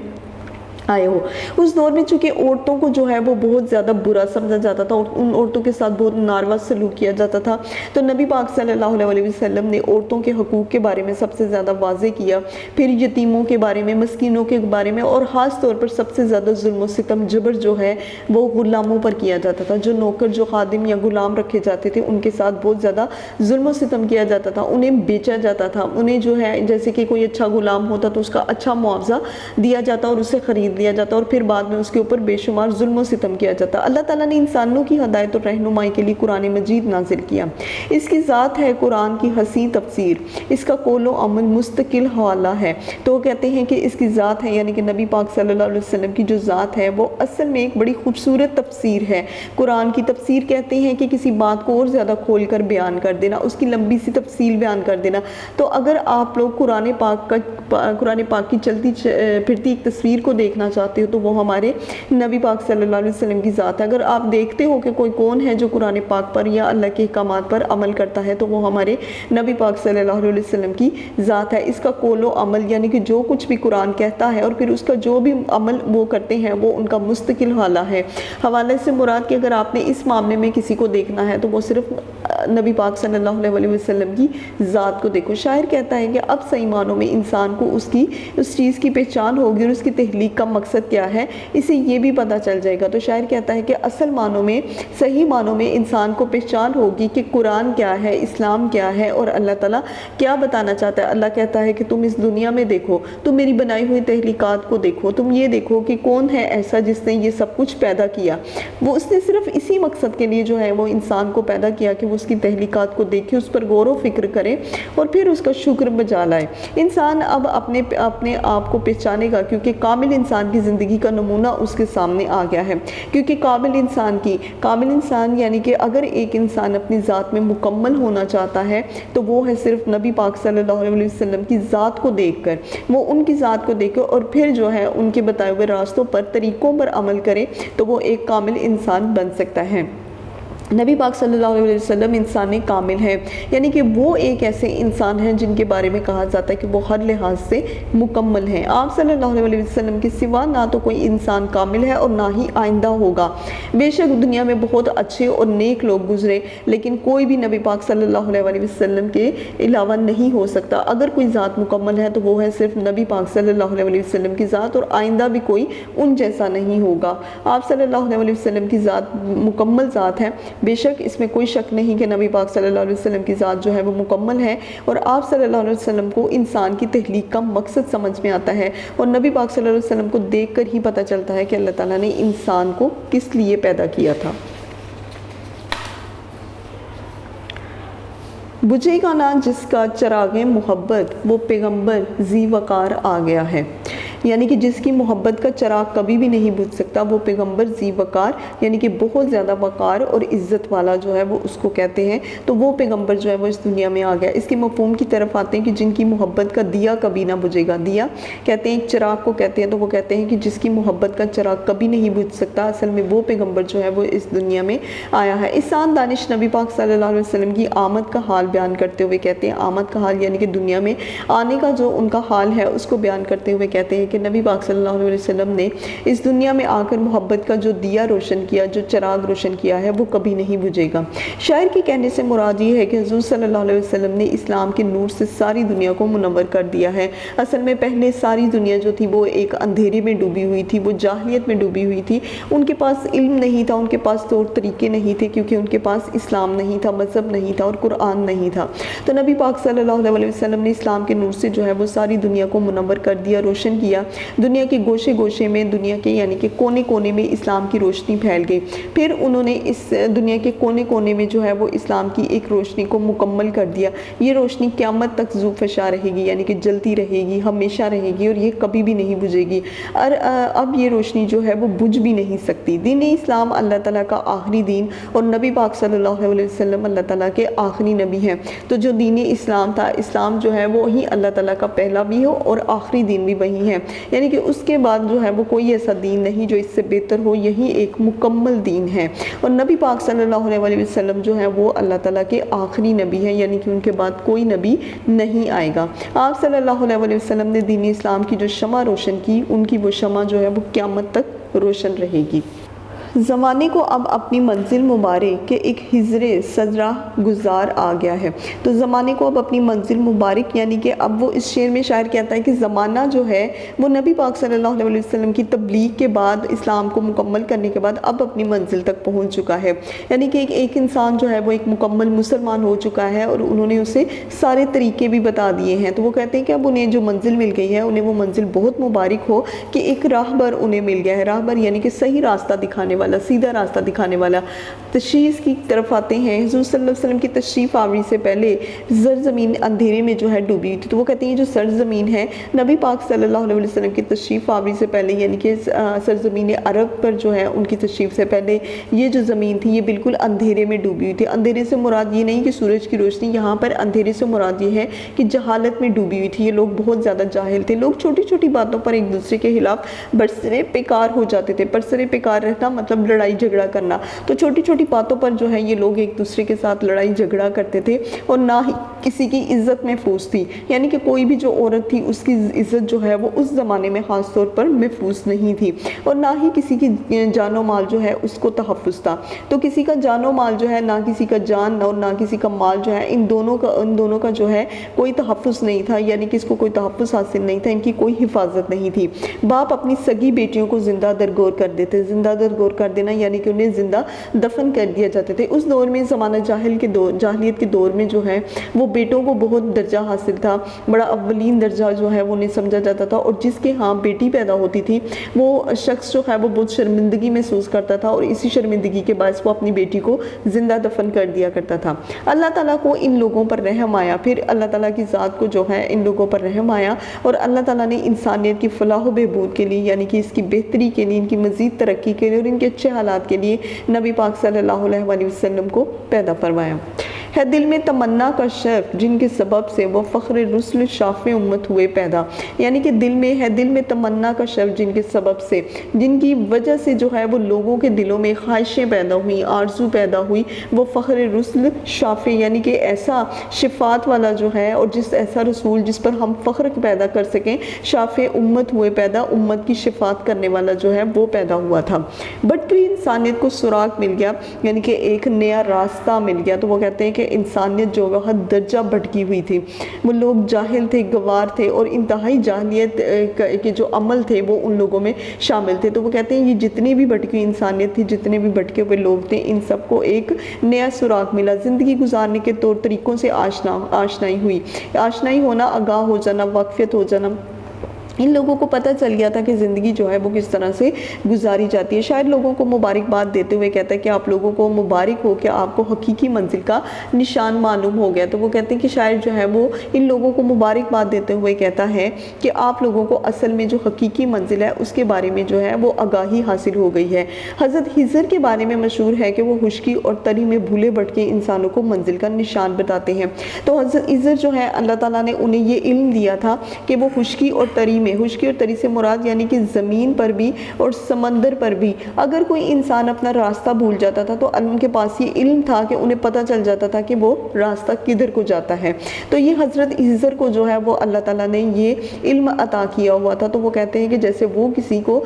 آئے ہو. اس دور میں چونکہ عورتوں کو جو ہے وہ بہت زیادہ برا سمجھا جاتا تھا، ان عورتوں کے ساتھ بہت ناروا سلوک کیا جاتا تھا. تو نبی پاک صلی اللہ علیہ وسلم نے عورتوں کے حقوق کے بارے میں سب سے زیادہ واضح کیا، پھر یتیموں کے بارے میں، مسکینوں کے بارے میں، اور خاص طور پر سب سے زیادہ ظلم و ستم جبر جو ہے وہ غلاموں پر کیا جاتا تھا. جو نوکر، جو خادم یا غلام رکھے جاتے تھے ان کے ساتھ بہت زیادہ ظلم و ستم کیا جاتا تھا. انہیں بیچا جاتا تھا. انہیں جو ہے جیسے کہ کوئی اچھا غلام ہوتا تو اس کا اچھا معاوضہ دیا جاتا اور اسے خرید لیا جاتا، اور پھر بعد میں اس کے اوپر بے شمار ظلم و ستم کیا جاتا. اللہ تعالیٰ نے انسانوں کی ہدایت اور رہنمائی کے لیے قرآن مجید نازل کیا. اس کی ذات ہے قرآن کی حسین تفسیر، اس کا قول و عمل مستقل حوالہ ہے. تو وہ کہتے ہیں کہ اس کی ذات ہے، یعنی کہ نبی پاک صلی اللہ علیہ وسلم کی جو ذات ہے وہ اصل میں ایک بڑی خوبصورت تفسیر ہے. قرآن کی تفسیر کہتے ہیں کہ کسی بات کو اور زیادہ کھول کر بیان کر دینا، اس کی لمبی سی تفصیل بیان کر دینا. تو اگر آپ لوگ قرآن پاک کی چلتی پھرتی ایک تصویر کو دیکھنا چاہتے ہو تو وہ ہمارے نبی پاک صلی اللہ علیہ وسلم کی ذات ہے. اگر آپ دیکھتے ہو کہ کوئی کون ہے جو قرآن پاک پر یا اللہ کے احکامات پر عمل کرتا ہے تو وہ ہمارے نبی پاک صلی اللہ علیہ وسلم کی ذات ہے. اس کا قول و عمل، یعنی کہ جو کچھ بھی قرآن کہتا ہے اور پھر اس کا جو بھی عمل وہ کرتے ہیں وہ ان کا مستقل حوالہ ہے. حوالے سے مراد کہ اگر آپ نے اس معاملے میں کسی کو دیکھنا ہے تو وہ صرف نبی پاک صلی اللہ علیہ وسلم کی ذات کو دیکھو. شاعر کہتا ہے کہ اب صحیح معنوں میں انسان کو اس چیز کی پہچان ہوگی اور اس کی تخلیق کا مقصد کیا ہے اسے یہ بھی پتہ چل جائے گا. تو شاعر کہتا ہے کہ اصل معنوں میں، صحیح معنوں میں انسان کو پہچان ہوگی کہ قرآن کیا ہے، اسلام کیا ہے اور اللہ تعالیٰ کیا بتانا چاہتا ہے. اللہ کہتا ہے کہ تم اس دنیا میں دیکھو، تم میری بنائی ہوئی تخلیقات کو دیکھو، تم یہ دیکھو کہ کون ہے ایسا جس نے یہ سب کچھ پیدا کیا. وہ اس نے صرف اسی مقصد کے لیے جو ہے وہ انسان کو پیدا کیا کہ وہ اس کی تخلیقات کو دیکھے، اس پر غور و فکر کرے اور پھر اس کا شکر بجا لائے. انسان اب اپنے آپ کو پہچانے گا کیونکہ کامل انسان کی زندگی کا نمونہ اس کے سامنے آ گیا ہے. کیونکہ کامل انسان یعنی کہ اگر ایک انسان اپنی ذات میں مکمل ہونا چاہتا ہے تو وہ ہے صرف نبی پاک صلی اللہ علیہ وسلم کی ذات کو دیکھ کر، وہ ان کی ذات کو دیکھ کر اور پھر جو ہے ان کے بتائے ہوئے راستوں پر، طریقوں پر عمل کرے تو وہ ایک کامل انسان بن سکتا ہے. نبی پاک صلی اللہ علیہ وسلم انسان کامل ہے، یعنی کہ وہ ایک ایسے انسان ہیں جن کے بارے میں کہا جاتا ہے کہ وہ ہر لحاظ سے مکمل ہیں. آپ صلی اللہ علیہ وسلم کے سوا نہ تو کوئی انسان کامل ہے اور نہ ہی آئندہ ہوگا. بے شک دنیا میں بہت اچھے اور نیک لوگ گزرے لیکن کوئی بھی نبی پاک صلی اللہ علیہ وسلم کے علاوہ نہیں ہو سکتا. اگر کوئی ذات مکمل ہے تو وہ ہے صرف نبی پاک صلی اللہ علیہ وسلم کی ذات، اور آئندہ بھی کوئی ان جیسا نہیں ہوگا. آپ صلی اللہ علیہ وسلم کی ذات مکمل ذات ہے. بے شک اس میں کوئی شک نہیں کہ نبی پاک صلی اللہ علیہ وسلم کی ذات جو ہے وہ مکمل ہے، اور آپ صلی اللہ علیہ وسلم کو انسان کی تخلیق کا مقصد سمجھ میں آتا ہے اور نبی پاک صلی اللہ علیہ وسلم کو دیکھ کر ہی پتہ چلتا ہے کہ اللہ تعالیٰ نے انسان کو کس لیے پیدا کیا تھا. بجھے گا نہ جس کا چراغ محبت، وہ پیغمبر ذی وقار آ گیا ہے. یعنی کہ جس کی محبت کا چراغ کبھی بھی نہیں بجھ سکتا وہ پیغمبر ذی وقار، یعنی کہ بہت زیادہ وقار اور عزت والا جو ہے وہ اس کو کہتے ہیں. تو وہ پیغمبر جو ہے وہ اس دنیا میں آ گیا. اس کے مفہوم کی طرف آتے ہیں کہ جن کی محبت کا دیا کبھی نہ بجھے گا. دیا کہتے ہیں ایک چراغ کو کہتے ہیں، تو وہ کہتے ہیں کہ جس کی محبت کا چراغ کبھی نہیں بجھ سکتا، اصل میں وہ پیغمبر جو ہے وہ اس دنیا میں آیا ہے. احسان دانش نبی پاک صلی اللہ علیہ وسلم کی آمد کا حال بیان کرتے ہوئے کہتے ہیں، آمد کا حال یعنی کہ دنیا میں آنے کا جو ان کا حال ہے اس کو بیان کرتے ہوئے کہتے ہیں کہ نبی پاک صلی اللہ علیہ وسلم نے اس دنیا میں آ کر محبت کا جو دیا روشن کیا، جو چراغ روشن کیا ہے، وہ کبھی نہیں بجھے گا۔ شاعر کے کہنے سے مراد یہ ہے کہ حضور صلی اللہ علیہ وسلم نے اسلام کے نور سے ساری دنیا کو منور کر دیا ہے۔ اصل میں پہلے ساری دنیا جو تھی وہ ایک اندھیرے میں ڈوبی ہوئی تھی، وہ جاہلیت میں ڈوبی ہوئی تھی، ان کے پاس علم نہیں تھا، ان کے پاس طور طریقے نہیں تھے، کیونکہ ان کے پاس اسلام نہیں تھا، مذہب نہیں تھا اور قرآن نہیں تھا۔ تو نبی پاک صلی اللہ علیہ وسلم نے اسلام کے نور سے جو ہے وہ ساری دنیا کو منور کر دیا، روشن کیا۔ دنیا کے گوشے گوشے میں، دنیا کے یعنی کہ کونے کونے میں اسلام کی روشنی پھیل گئی۔ پھر انہوں نے اس دنیا کے کونے کونے میں جو ہے وہ اسلام کی ایک روشنی کو مکمل کر دیا۔ یہ روشنی قیامت تک ذو فشاں رہے گی، یعنی کہ جلتی رہے گی، ہمیشہ رہے گی، اور یہ کبھی بھی نہیں بجھے گی۔ اور اب یہ روشنی جو ہے وہ بجھ بھی نہیں سکتی۔ دین اسلام اللہ تعالیٰ کا آخری دین، اور نبی پاک صلی اللہ علیہ وسلم اللہ تعالیٰ کے آخری نبی ہیں۔ تو جو دین اسلام تھا، اسلام جو ہے وہی اللہ تعالیٰ کا پہلا بھی ہو اور آخری دین بھی وہی ہے، یعنی کہ اس کے بعد جو ہے وہ کوئی ایسا دین نہیں جو اس سے بہتر ہو، یہی ایک مکمل دین ہے۔ اور نبی پاک صلی اللہ علیہ وسلم جو ہے وہ اللہ تعالیٰ کے آخری نبی ہیں، یعنی کہ ان کے بعد کوئی نبی نہیں آئے گا۔ آپ صلی اللہ علیہ وسلم نے دین اسلام کی جو شمع روشن کی، ان کی وہ شمع جو ہے وہ قیامت تک روشن رہے گی۔ زمانے کو اب اپنی منزل مبارک کے ایک ہجر سزرہ گزار آ گیا ہے۔ تو زمانے کو اب اپنی منزل مبارک، یعنی کہ اب وہ اس شعر میں شاعر کہتا ہے کہ زمانہ جو ہے وہ نبی پاک صلی اللہ علیہ وسلم کی تبلیغ کے بعد، اسلام کو مکمل کرنے کے بعد اب اپنی منزل تک پہنچ چکا ہے، یعنی کہ ایک انسان جو ہے وہ ایک مکمل مسلمان ہو چکا ہے، اور انہوں نے اسے سارے طریقے بھی بتا دیے ہیں۔ تو وہ کہتے ہیں کہ اب انہیں جو منزل مل گئی ہے، انہیں وہ منزل بہت مبارک ہو کہ ایک راہبر انہیں مل گیا ہے۔ راہبر یعنی کہ صحیح راستہ دکھانے والا، سیدھا راستہ دکھانے والا۔ تشریف کی طرف آتے ہیں۔ حضور صلی اللہ علیہ وسلم کی تشریف آوری سے پہلے زرزمین اندھیرے میں جو ہے ڈوبی ہوئی تھی۔ تو وہ کہتے ہیں جو سرزمین ہے، نبی پاک صلی اللہ علیہ وسلم کی تشریف آوری سے پہلے، یعنی کہ سرزمین عرب پر جو ہے ان کی تشریف سے پہلے یہ جو زمین تھی یہ بالکل اندھیرے میں ڈوبی ہوئی تھی۔ اندھیرے سے مراد یہ نہیں کہ سورج کی روشنی، یہاں پر اندھیرے سے مراد یہ ہے کہ جہالت میں ڈوبی ہوئی تھی۔ یہ لوگ بہت زیادہ جاہل تھے، لوگ چھوٹی چھوٹی باتوں پر ایک دوسرے کے خلاف برسرے پیکار ہو جاتے تھے۔ برسرے پیکار رہنا مطلب لڑائی جھگڑا کرنا۔ تو چھوٹی چھوٹی باتوں پر جو ہے یہ لوگ ایک دوسرے کے ساتھ لڑائی جھگڑا کرتے تھے، اور نہ ہی کسی کی عزت محفوظ تھی، یعنی کہ کوئی بھی جو عورت تھی اس کی عزت جو ہے وہ اس زمانے میں خاص طور پر محفوظ نہیں تھی، اور نہ ہی کسی کی جان و مال جو ہے اس کو تحفظ تھا۔ تو کسی کا جان و مال جو ہے، نہ کسی کا جان اور نہ کسی کا مال جو ہے، ان دونوں کا جو ہے کوئی تحفظ نہیں تھا، یعنی کہ اس کو کوئی تحفظ حاصل نہیں تھا، ان کی کوئی حفاظت نہیں تھی۔ باپ اپنی سگی بیٹیوں کو زندہ درگور کر دیتے، زندہ درگور کر دینا یعنی کہ انہیں زندہ دفن کر دیا جاتے تھے۔ اس دور میں، زمانہ جاہلیت کے دور میں جو ہے وہ بیٹوں کو بہت درجہ حاصل تھا، بڑا اولین درجہ جو ہے وہ انہیں سمجھا جاتا تھا، اور جس کے ہاں بیٹی پیدا ہوتی تھی وہ شخص جو ہے وہ بہت شرمندگی محسوس کرتا تھا، اور اسی شرمندگی کے باعث وہ اپنی بیٹی کو زندہ دفن کر دیا کرتا تھا۔ اللہ تعالیٰ کو ان لوگوں پر رحم آیا، پھر اللہ تعالیٰ کی ذات کو جو ہے ان لوگوں پر رحم آیا، اور اللہ تعالیٰ نے انسانیت کی فلاح و بہبود کے لیے، یعنی کہ اس کی بہتری کے لیے، ان کی مزید ترقی کے لیے اور ان کے اچھے حالات کے لیے نبی پاک صلی اللہ علیہ وسلم کو پیدا فرمایا۔ ہے دل میں تمنا کا شرف جن کے سبب سے وہ فخر رسل شاف امت ہوئے پیدا، یعنی کہ دل میں تمنا کا شرف جن کے سبب سے، جن کی وجہ سے جو ہے وہ لوگوں کے دلوں میں خواہشیں پیدا ہوئیں، آرزو پیدا ہوئی، وہ فخر رسل شاف، یعنی کہ ایسا شفاعت والا جو ہے، اور ایسا رسول جس پر ہم فخر پیدا کر سکیں، شاف امت ہوئے پیدا، امت کی شفاعت کرنے والا جو ہے وہ پیدا ہوا تھا۔ بھٹکی انسانیت کو سراغ مل گیا، یعنی کہ ایک نیا راستہ مل گیا۔ تو وہ کہتے ہیں کہ انسانیت جو حد درجہ بھٹکی ہوئی تھی، وہ لوگ جاہل تھے، گوار تھے، اور انتہائی جاہلیت کے جو عمل تھے وہ ان لوگوں میں شامل تھے۔ تو وہ کہتے ہیں یہ جتنی بھی بھٹکی انسانیت تھی، جتنے بھی بھٹکے ہوئے لوگ تھے، ان سب کو ایک نیا سراغ ملا، زندگی گزارنے کے طور طریقوں سے آشنائی ہوئی، آشنائی ہونا، آگاہ ہو جانا، واقفیت ہو جانا۔ ان لوگوں کو پتہ چل گیا تھا کہ زندگی جو ہے وہ کس طرح سے گزاری جاتی ہے۔ شاید لوگوں کو مبارکباد دیتے ہوئے کہتا ہے کہ آپ لوگوں کو مبارک ہو کہ آپ کو حقیقی منزل کا نشان معلوم ہو گیا۔ تو وہ کہتے ہیں کہ شاید جو ہے وہ ان لوگوں کو مبارکباد دیتے ہوئے کہتا ہے کہ آپ لوگوں کو اصل میں جو حقیقی منزل ہے اس کے بارے میں جو ہے وہ آگاہی حاصل ہو گئی ہے۔ حضرت خضر کے بارے میں مشہور ہے کہ وہ خشکی اور تری میں بھولے بھٹکے انسانوں کو منزل کا نشان بتاتے ہیں۔ تو حضرت خضر جو ہے اللہ تعالیٰ نے انہیں یہ علم دیا تھا کہ وہ خشکی اور تری میں، خشکی اور تری سے مراد یعنی کہ زمین پر بھی اور سمندر پر بھی اگر کوئی انسان اپنا راستہ بھول جاتا تھا تو ان کے پاس یہ علم تھا کہ انہیں پتہ چل جاتا تھا کہ وہ راستہ کدھر کو جاتا ہے۔ تو یہ حضرت خضر کو جو ہے وہ اللہ تعالیٰ نے یہ علم عطا کیا ہوا تھا، تو وہ کہتے ہیں کہ جیسے وہ کسی کو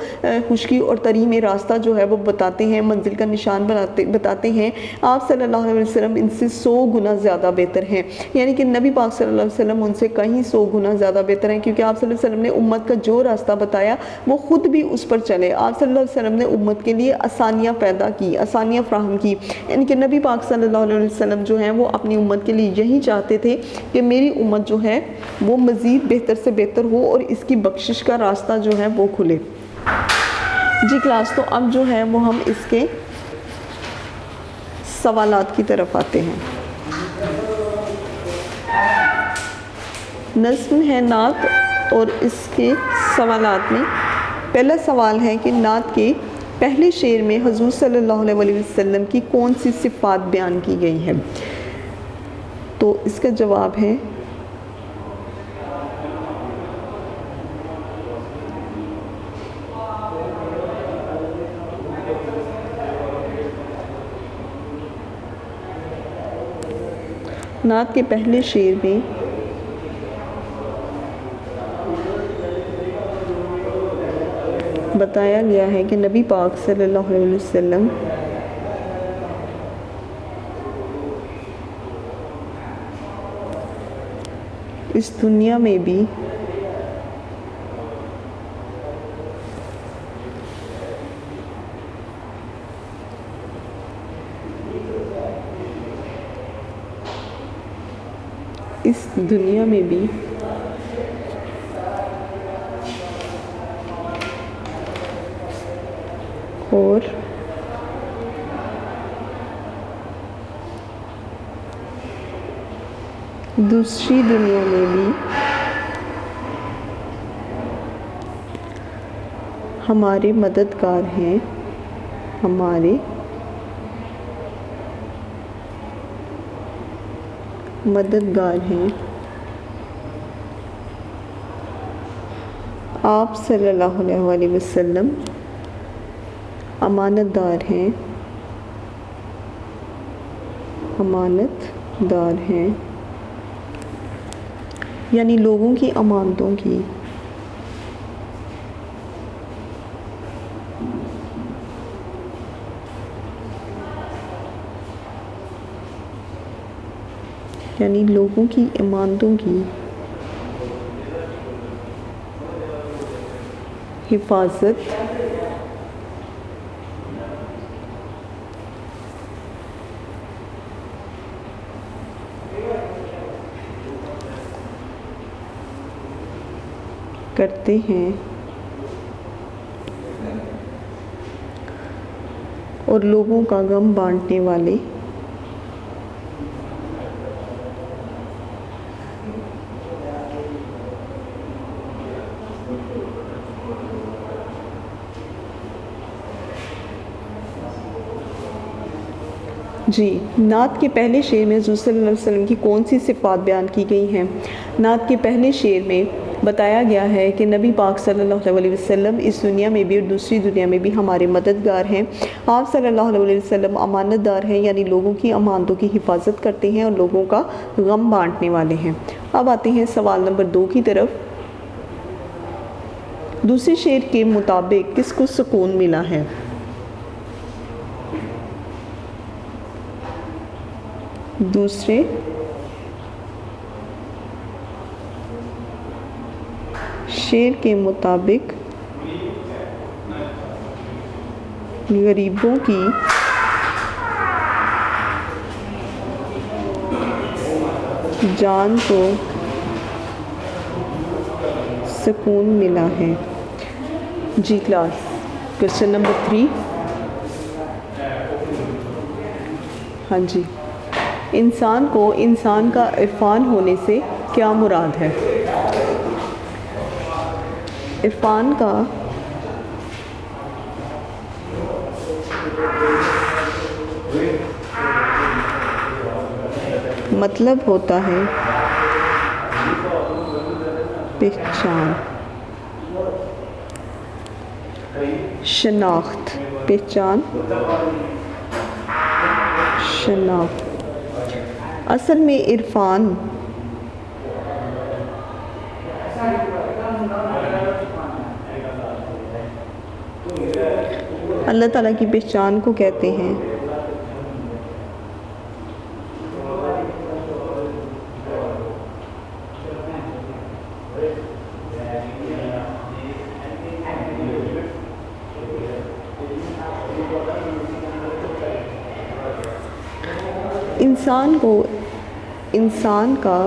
خشکی اور تری میں راستہ جو ہے وہ بتاتے ہیں، منزل کا نشان بتاتے ہیں، آپ صلی اللہ علیہ وسلم ان سے 100 گنا زیادہ بہتر ہیں، یعنی کہ نبی پاک صلی اللہ علیہ وسلم ان سے کہیں 100 گنا زیادہ بہتر ہیں، کیونکہ آپ صلی اللہ علیہ وسلم نے امت کا جو راستہ بتایا وہ خود بھی اس پر چلے۔ آپ صلی اللہ علیہ وسلم نے امت کے لیے آسانیاں پیدا کی، آسانیاں فراہم کی، یعنی کہ نبی پاک صلی اللہ علیہ وسلم جو ہیں وہ اپنی امت کے لیے یہی چاہتے تھے کہ میری امت جو ہے وہ مزید بہتر سے بہتر ہو اور اس کی بخشش کا راستہ جو ہے وہ کھلے۔ جی کلاس، تو اب جو ہے وہ ہم اس کے سوالات کی طرف آتے ہیں۔ نظم ہے نعت اور اس کے سوالات میں پہلا سوال ہے کہ نعت کے پہلے شعر میں حضور صلی اللہ علیہ وسلم کی کون سی صفات بیان کی گئی ہے؟ تو اس کا جواب ہے نعت کے پہلے شعر میں بتایا گیا ہے کہ نبی پاک صلی اللہ علیہ وسلم اس دنیا میں بھی اور دوسری دنیا میں بھی ہمارے مددگار ہیں، ہمارے مددگار ہیں۔ آپ صلی اللہ علیہ وسلم امانت دار ہیں، امانت دار ہیں، یعنی لوگوں کی امانتوں کی حفاظت کرتے ہیں اور لوگوں کا غم بانٹنے والے جی نعت کے پہلے شعر میں حضور صلی اللہ علیہ وسلم کی کون سی صفات بیان کی گئی ہیں؟ نعت کے پہلے شعر میں بتایا گیا ہے کہ نبی پاک صلی اللہ علیہ وسلم اس دنیا میں بھی اور دوسری دنیا میں بھی ہمارے مددگار ہیں۔ آپ صلی اللہ علیہ وسلم امانت دار ہیں، یعنی لوگوں کی امانتوں کی حفاظت کرتے ہیں اور لوگوں کا غم بانٹنے والے ہیں۔ اب آتے ہیں سوال نمبر 2 کی طرف۔ دوسرے شعر کے مطابق کس کو سکون ملا ہے؟ دوسرے شعر کے مطابق غریبوں کی جان کو سکون ملا ہے۔ جی کلاس، کوسچن نمبر 3۔ ہاں جی، انسان کو انسان کا عرفان ہونے سے کیا مراد ہے؟ عرفان کا مطلب ہوتا ہے پہچان، شناخت، پہچان، شناخت. اصل میں عرفان اللہ تعالیٰ کی پہچان کو کہتے ہیں. انسان کا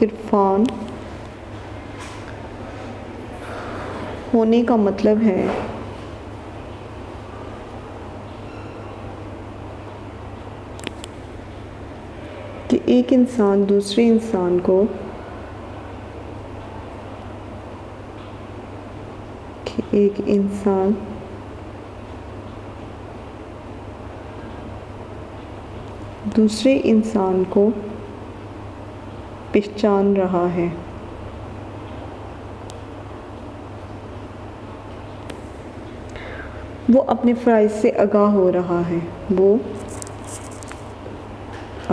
عرفان ہونے کا مطلب ہے کہ ایک انسان دوسرے انسان کو دوسرے انسان کو پہچان رہا ہے. وہ اپنے فرائض سے آگاہ ہو رہا ہے. وہ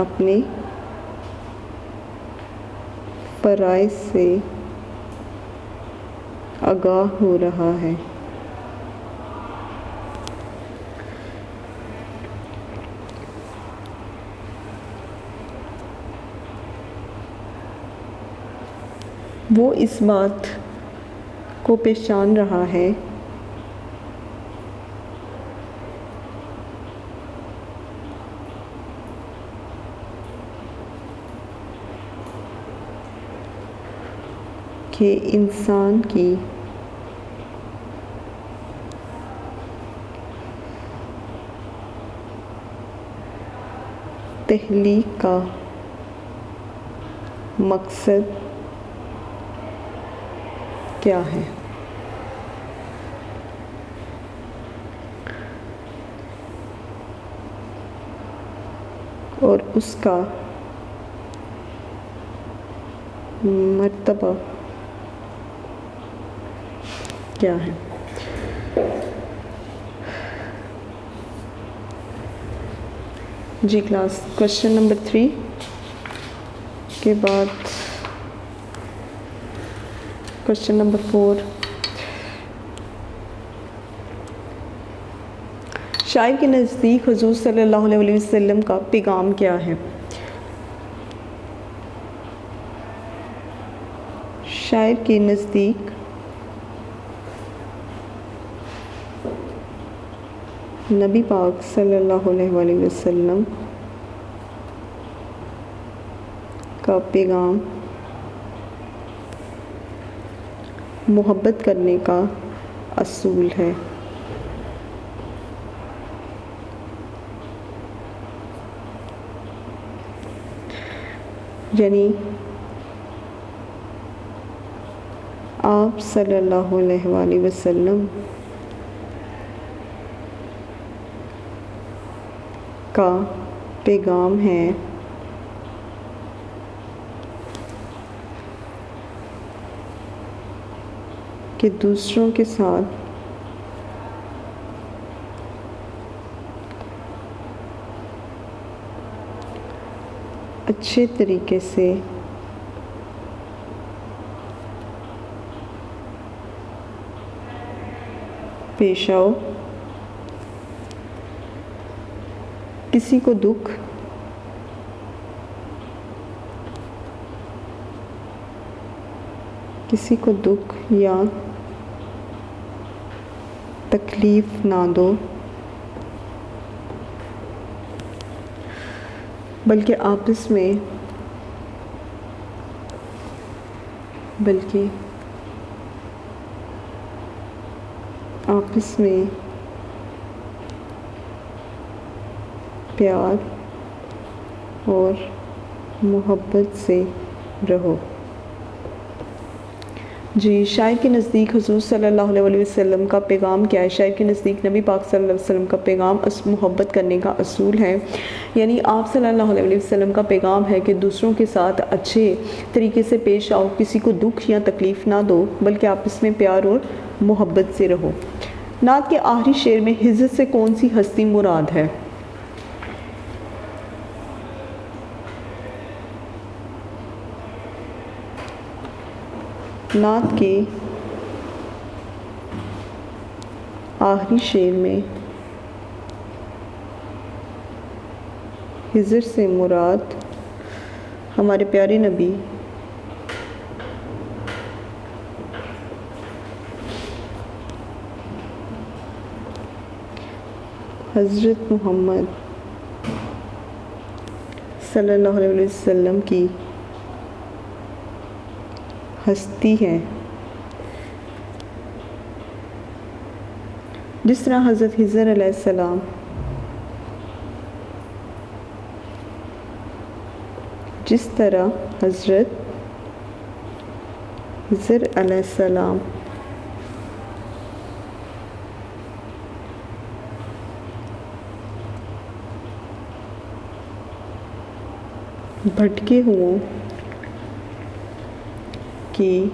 اپنے فرائض سے آگاہ ہو رہا ہے. وہ اس بات کو پہچان رہا ہے کہ انسان کی تخلیق کا مقصد کیا ہے. اور اس کا مرتبہ کیا ہے. جی کلاس، کوشچن نمبر 3 کے بعد کوشچن نمبر 4. شاعر کے نزدیک حضور صلی اللہ علیہ وسلم کا پیغام کیا ہے؟ شاعر کے نزدیک نبی پاک صلی اللہ علیہ وسلم کا پیغام محبت کرنے کا اصول ہے. یعنی آپ صلی اللہ علیہ وسلم کا پیغام ہے کہ دوسروں کے ساتھ اچھے طریقے سے پیش آؤ. کسی کو دکھ یا تکلیف نہ دو، بلکہ آپس میں پیار اور محبت سے رہو. جی، شاعر کے نزدیک حضور صلی اللہ علیہ وسلم کا پیغام کیا ہے؟ شاعر کے نزدیک نبی پاک صلی اللہ علیہ وسلم کا پیغام محبت کرنے کا اصول ہے، یعنی آپ صلی اللہ علیہ وسلم کا پیغام ہے کہ دوسروں کے ساتھ اچھے طریقے سے پیش آؤ، کسی کو دکھ یا تکلیف نہ دو، بلکہ آپس میں پیار اور محبت سے رہو۔ نعت کے آخری شعر میں ہجر سے کون سی ہستی مراد ہے؟ نعت کے آخری شعر میں ہجر سے مراد ہمارے پیارے نبی حضرت محمد صلی اللہ علیہ وسلم کی ہستی ہے۔ جس طرح حضرت خضر علیہ السلام حضرت خضر علیہ السلام بھٹکے ہوں کی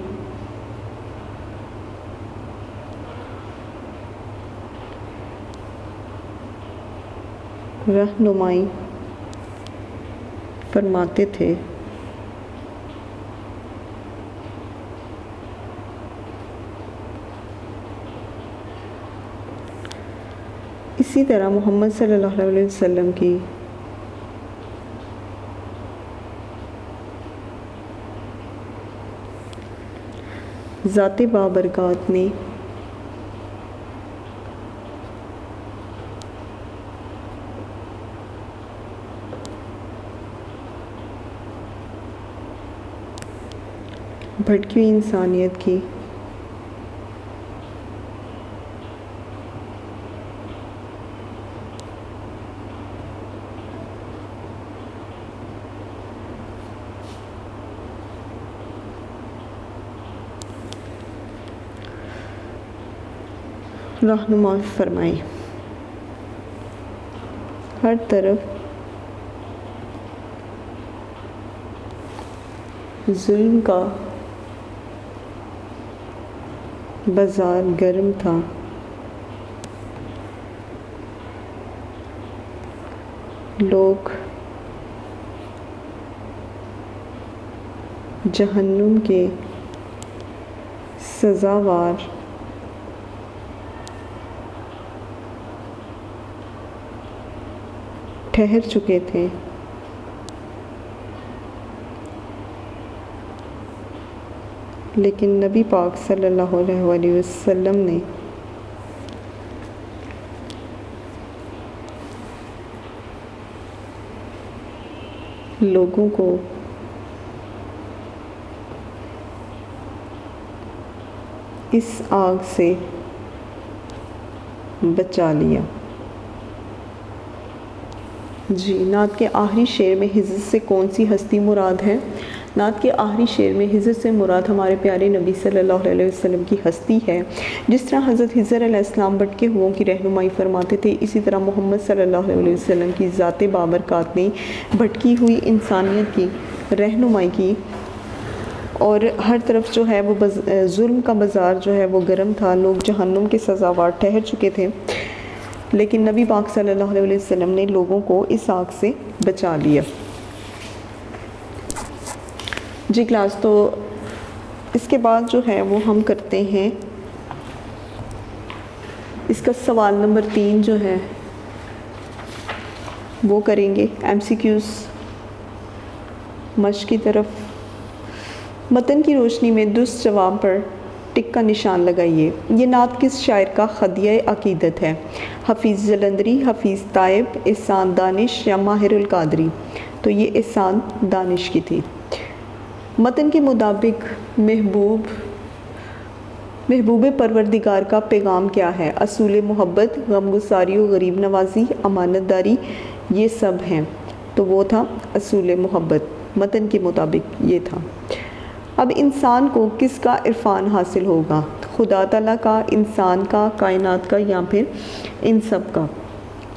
رہنمائی فرماتے تھے، اسی طرح محمد صلی اللہ علیہ وسلم کی ذات بابرکات نے بھٹکی ہوئی انسانیت کی رہنمائی فرمائی۔ ہر طرف ظلم کا بازار گرم تھا، لوگ جہنم کے سزاوار ٹھہر چکے تھے، لیکن نبی پاک صلی اللہ علیہ وسلم نے لوگوں کو اس آگ سے بچا لیا۔ جی، نعت کے آخری شعر میں ہجر سے کون سی ہستی مراد ہے؟ نعت کے آخری شعر میں ہجر سے مراد ہمارے پیارے نبی صلی اللہ علیہ وسلم کی ہستی ہے۔ جس طرح حضرت خضر علیہ السلام بھٹکے ہوئوں کی رہنمائی فرماتے تھے، اسی طرح محمد صلی اللہ علیہ وسلم کی ذات بابرکات نے بھٹکی ہوئی انسانیت کی رہنمائی کی، اور ہر طرف جو ہے وہ ظلم کا بازار جو ہے وہ گرم تھا، لوگ جہنم کے سزاوار ٹھہر چکے تھے، لیکن نبی پاک صلی اللہ علیہ وسلم نے لوگوں کو اس آگ سے بچا لیا۔ جی کلاس، تو اس کے بعد جو ہے وہ ہم کرتے ہیں اس کا سوال نمبر 3 جو ہے وہ کریں گے MCQs مشق کی طرف۔ متن کی روشنی میں درست جواب پر ٹک کا نشان لگائیے۔ یہ نعت کس شاعر کا خدیہ عقیدت ہے؟ حفیظ جلندری، حفیظ طائب، احسان دانش یا ماہر القادری؟ تو یہ احسان دانش کی تھی۔ متن کے مطابق محبوب پروردگار کا پیغام کیا ہے؟ اصول محبت، غمگساری و غریب نوازی، امانت داری، یہ سب ہیں۔ تو وہ تھا اصول محبت، متن کے مطابق یہ تھا۔ اب انسان کو کس کا عرفان حاصل ہوگا؟ خدا تعالیٰ کا، انسان کا، کائنات کا، یا پھر ان سب کا؟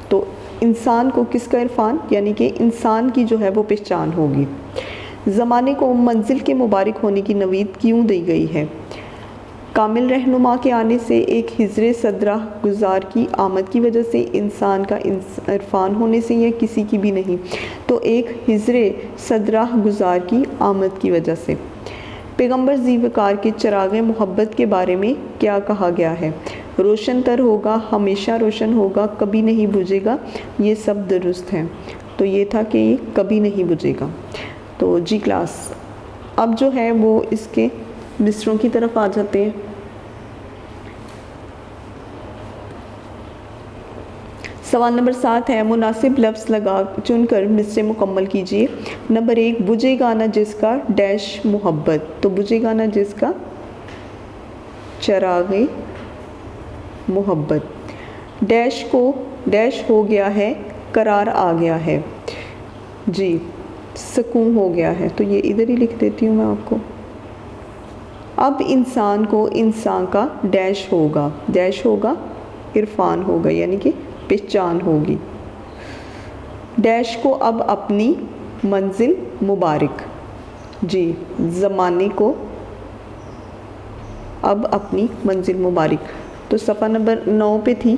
تو انسان کو کس کا عرفان، یعنی کہ انسان کی جو ہے وہ پہچان ہوگی۔ زمانے کو منزل کے مبارک ہونے کی نوید کیوں دی گئی ہے؟ کامل رہنما کے آنے سے، ایک حضر صدراہ گزار کی آمد کی وجہ سے، انسان کا عرفان ہونے سے، یا کسی کی بھی نہیں؟ تو ایک حضر صدراہ گزار کی آمد کی وجہ سے۔ پیغمبر ذی وقار کے چراغ محبت کے بارے میں کیا کہا گیا ہے؟ روشن تر ہوگا، ہمیشہ روشن ہوگا، کبھی نہیں بجھے گا، یہ سب درست ہیں۔ تو یہ تھا کہ یہ کبھی نہیں بجھے گا۔ تو جی کلاس، اب جو ہے وہ اس کے مصروں کی طرف آ جاتے ہیں۔ سوال نمبر 7 ہے، مناسب لفظ لگا چن کر مصرے مکمل کیجئے۔ نمبر 1، بجھے گا نہ جس کا ڈیش محبت، تو بجھے گا نہ جس کا چراغ محبت، ڈیش کو ڈیش ہو گیا ہے، قرار آ گیا ہے، جی سکون ہو گیا ہے، تو یہ ادھر ہی لکھ دیتی ہوں میں آپ کو۔ اب انسان کو انسان کا ڈیش ہوگا، ڈیش ہوگا، عرفان ہوگا، یعنی کہ پہچان ہوگی۔ ڈیش کو اب اپنی منزل مبارک، جی زمانے کو اب اپنی منزل مبارک۔ تو صفحہ نمبر 9 پہ تھی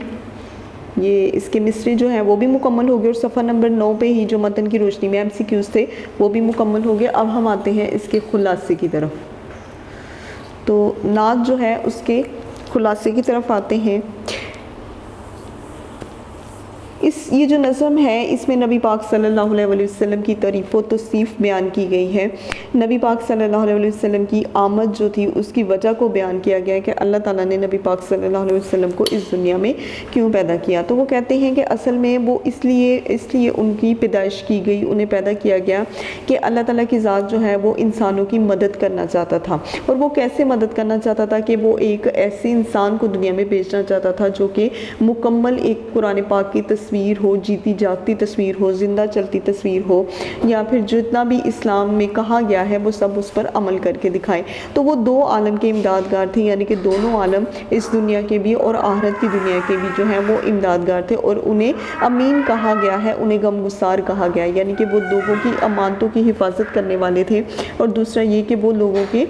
یہ، اس کے مصرے جو ہیں وہ بھی مکمل ہو گئے، اور صفحہ نمبر 9 پہ ہی جو متن کی روشنی میں MCQs تھے وہ بھی مکمل ہو گئے۔ اب ہم آتے ہیں اس کے خلاصے کی طرف۔ تو نعت جو ہے اس کے خلاصے کی طرف آتے ہیں۔ یہ جو نظم ہے اس میں نبی پاک صلی اللہ علیہ وسلم کی تعریف و توصیف بیان کی گئی ہے۔ نبی پاک صلی اللہ علیہ وسلم کی آمد جو تھی اس کی وجہ کو بیان کیا گیا ہے کہ اللہ تعالیٰ نے نبی پاک صلی اللہ علیہ وسلم کو اس دنیا میں کیوں پیدا کیا۔ تو وہ کہتے ہیں کہ اصل میں وہ اس لیے ان کی پیدائش کی گئی، انہیں پیدا کیا گیا کہ اللہ تعالیٰ کی ذات جو ہے وہ انسانوں کی مدد کرنا چاہتا تھا۔ اور وہ کیسے مدد کرنا چاہتا تھا کہ وہ ایک ایسے انسان کو دنیا میں بھیجنا چاہتا تھا جو کہ مکمل ایک قرآن پاک کی تصویر ہو، جیتی جاگتی تصویر ہو، زندہ چلتی تصویر ہو، یا پھر جتنا بھی اسلام میں کہا گیا ہے وہ سب اس پر عمل کر کے دکھائے۔ تو وہ دو عالم کے امدادگار تھے، یعنی کہ دونوں عالم اس دنیا کے بھی اور آخرت کی دنیا کے بھی جو ہیں وہ امدادگار تھے، اور انہیں امین کہا گیا ہے، انہیں غم گسار کہا گیا ہے، یعنی کہ وہ لوگوں کی امانتوں کی حفاظت کرنے والے تھے، اور دوسرا یہ کہ وہ لوگوں کے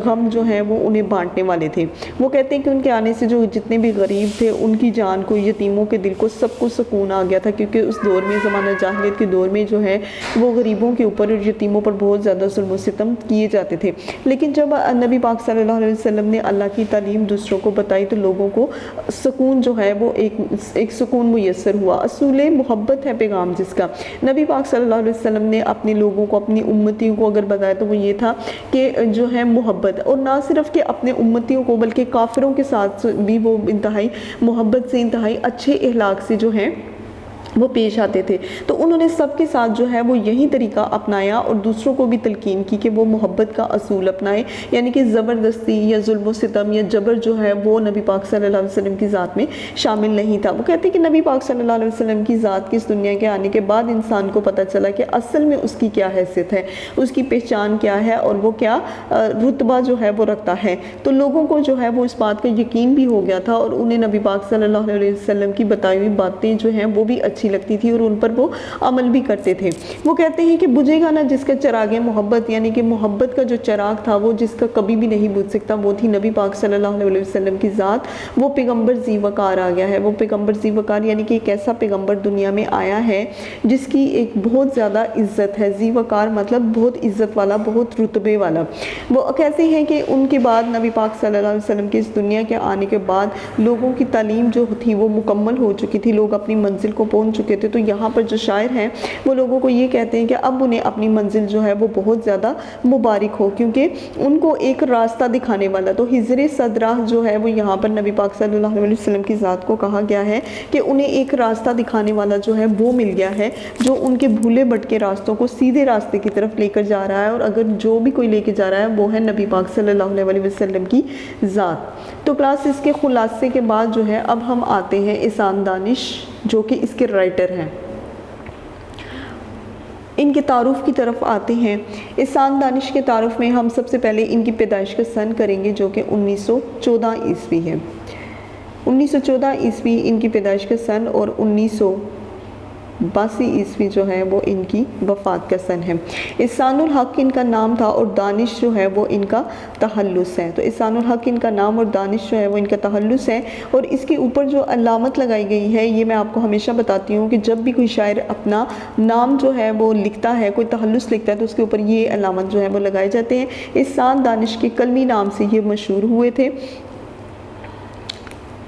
غم جو ہیں وہ انہیں بانٹنے والے تھے۔ وہ کہتے ہیں کہ ان کے آنے سے جو جتنے بھی غریب تھے ان کی جان کو، یتیموں کے دل کو، سب کو سکون آ گیا تھا، کیونکہ اس دور میں، زمانہ جاہلیت کے دور میں جو ہے وہ غریبوں کے اوپر اور یتیموں پر بہت زیادہ ظلم و ستم کیے جاتے تھے۔ لیکن جب نبی پاک صلی اللہ علیہ وسلم نے اللہ کی تعلیم دوسروں کو بتائی تو لوگوں کو سکون جو ہے وہ ایک سکون میسر ہوا۔ اصول محبت ہے پیغام جس کا نبی پاک صلی اللہ علیہ وسلم نے اپنے لوگوں کو، اپنی امتیوں کو اگر بتایا تو وہ یہ تھا کہ جو ہے محبت، اور نہ صرف کہ اپنے امتیوں کو بلکہ کافروں کے ساتھ بھی وہ انتہائی محبت سے، انتہائی اچھے اخلاق سے جو ہیں وہ پیش آتے تھے۔ تو انہوں نے سب کے ساتھ جو ہے وہ یہی طریقہ اپنایا، اور دوسروں کو بھی تلقین کی کہ وہ محبت کا اصول اپنائے، یعنی کہ زبردستی یا ظلم و ستم یا جبر جو ہے وہ نبی پاک صلی اللہ علیہ وسلم کی ذات میں شامل نہیں تھا۔ وہ کہتے ہیں کہ نبی پاک صلی اللہ علیہ وسلم کی ذات کی اس دنیا کے آنے کے بعد انسان کو پتہ چلا کہ اصل میں اس کی کیا حیثیت ہے، اس کی پہچان کیا ہے، اور وہ کیا رتبہ جو ہے وہ رکھتا ہے۔ تو لوگوں کو جو ہے وہ اس بات کا یقین بھی ہو گیا تھا، اور انہیں نبی پاک صلی اللہ علیہ وسلم کی بتائی ہوئی باتیں جو ہیں وہ بھی اچھی لگتی تھی، اور ان پر وہ عمل بھی کرتے تھے۔ وہ کہتے ہیں کہ بجھے گا نہ جس کا چراغ محبت، یعنی کہ محبت کا جو چراغ تھا وہ جس کا کبھی بھی نہیں بجھ سکتا، وہ تھی نبی پاک صلی اللہ علیہ وسلم کی ذات۔ وہ پیغمبر ذی وقار آ گیا ہے، وہ پیغمبر ذی وقار یعنی کہ ایک ایسا پیغمبر دنیا میں آیا ہے جس کی ایک بہت زیادہ عزت ہے۔ ذی وقار مطلب بہت عزت والا، بہت رتبے والا۔ وہ کہتے ہیں کہ ان کے بعد نبی پاک صلی اللہ علیہ وسلم کے اس دنیا کے آنے کے بعد لوگوں کی تعلیم جو تھی وہ مکمل ہو چکی تھی، لوگ اپنی منزل کو پہنچ چکے تھے۔ تو یہاں پر جو شاعر ہیں وہ لوگوں کو یہ کہتے ہیں کہ اب انہیں اپنی منزل جو ہے وہ بہت زیادہ مبارک ہو، کیونکہ ان کو ایک راستہ دکھانے والا، تو حضر صدراہ جو ہے وہ یہاں پر نبی پاک صلی اللہ علیہ وسلم کی ذات کو کہا گیا ہے کہ انہیں ایک راستہ دکھانے والا جو ہے وہ مل گیا ہے، جو ان کے بھولے بھٹکے راستوں کو سیدھے راستے کی طرف لے کر جا رہا ہے، اور اگر جو بھی کوئی لے کے جا رہا ہے وہ ہے نبی پاک صلی اللہ علیہ وسلم کی ذات۔ تو کلاس اس کے خلاصے کے بعد جو ہے اب ہم آتے ہیں احسان دانش جو کہ اس کے رائٹر ہیں۔ ان کے تعارف کی طرف آتے ہیں۔ احسان دانش کے تعارف میں ہم سب سے پہلے ان کی پیدائش کا سن کریں گے جو کہ 1914 عیسوی ہے۔ 1914 عیسوی ان کی پیدائش کا سن اور 1982 عیسوی جو ہے وہ ان کی وفات کا سن ہے۔ احسان الحق ان کا نام تھا اور دانش جو ہے وہ ان کا تخلص ہے۔ تو احسان الحق ان کا نام اور دانش جو ہے وہ ان کا تخلص ہے، اور اس کے اوپر جو علامت لگائی گئی ہے یہ میں آپ کو ہمیشہ بتاتی ہوں کہ جب بھی کوئی شاعر اپنا نام جو ہے وہ لکھتا ہے، کوئی تخلص لکھتا ہے، تو اس کے اوپر یہ علامت جو ہے وہ لگائے جاتے ہیں۔ احسان دانش کے کلمی نام سے یہ مشہور ہوئے تھے۔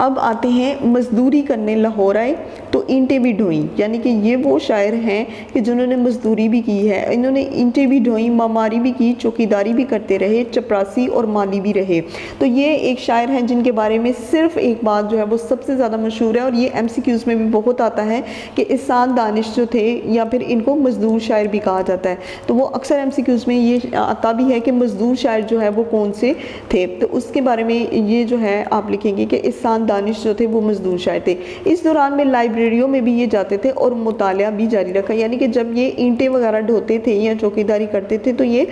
اب آتے ہیں مزدوری کرنے لاہور آئے تو اینٹیں بھی ڈھوئیں، یعنی کہ یہ وہ شاعر ہیں کہ جنہوں نے مزدوری بھی کی ہے، انہوں نے اینٹیں بھی ڈھوئیں، معماری بھی کی، چوکیداری بھی کرتے رہے، چپراسی اور مالی بھی رہے۔ تو یہ ایک شاعر ہیں جن کے بارے میں صرف ایک بات جو ہے وہ سب سے زیادہ مشہور ہے، اور یہ ایم سی کیوز میں بھی بہت آتا ہے کہ احسان دانش جو تھے یا پھر ان کو مزدور شاعر بھی کہا جاتا ہے۔ تو وہ اکثر ایم سی کیوز میں یہ آتا بھی ہے کہ مزدور شاعر جو ہے وہ کون سے تھے، تو اس کے بارے میں یہ جو ہے آپ لکھیں گے کہ احسان دانش جو تھے وہ مزدور شاعر تھے۔ اس دوران میں لائبریریوں میں بھی یہ جاتے تھے اور مطالعہ بھی جاری رکھا، یعنی کہ جب یہ اینٹیں وغیرہ ڈھوتے تھے یا چوکیداری کرتے تھے تو یہ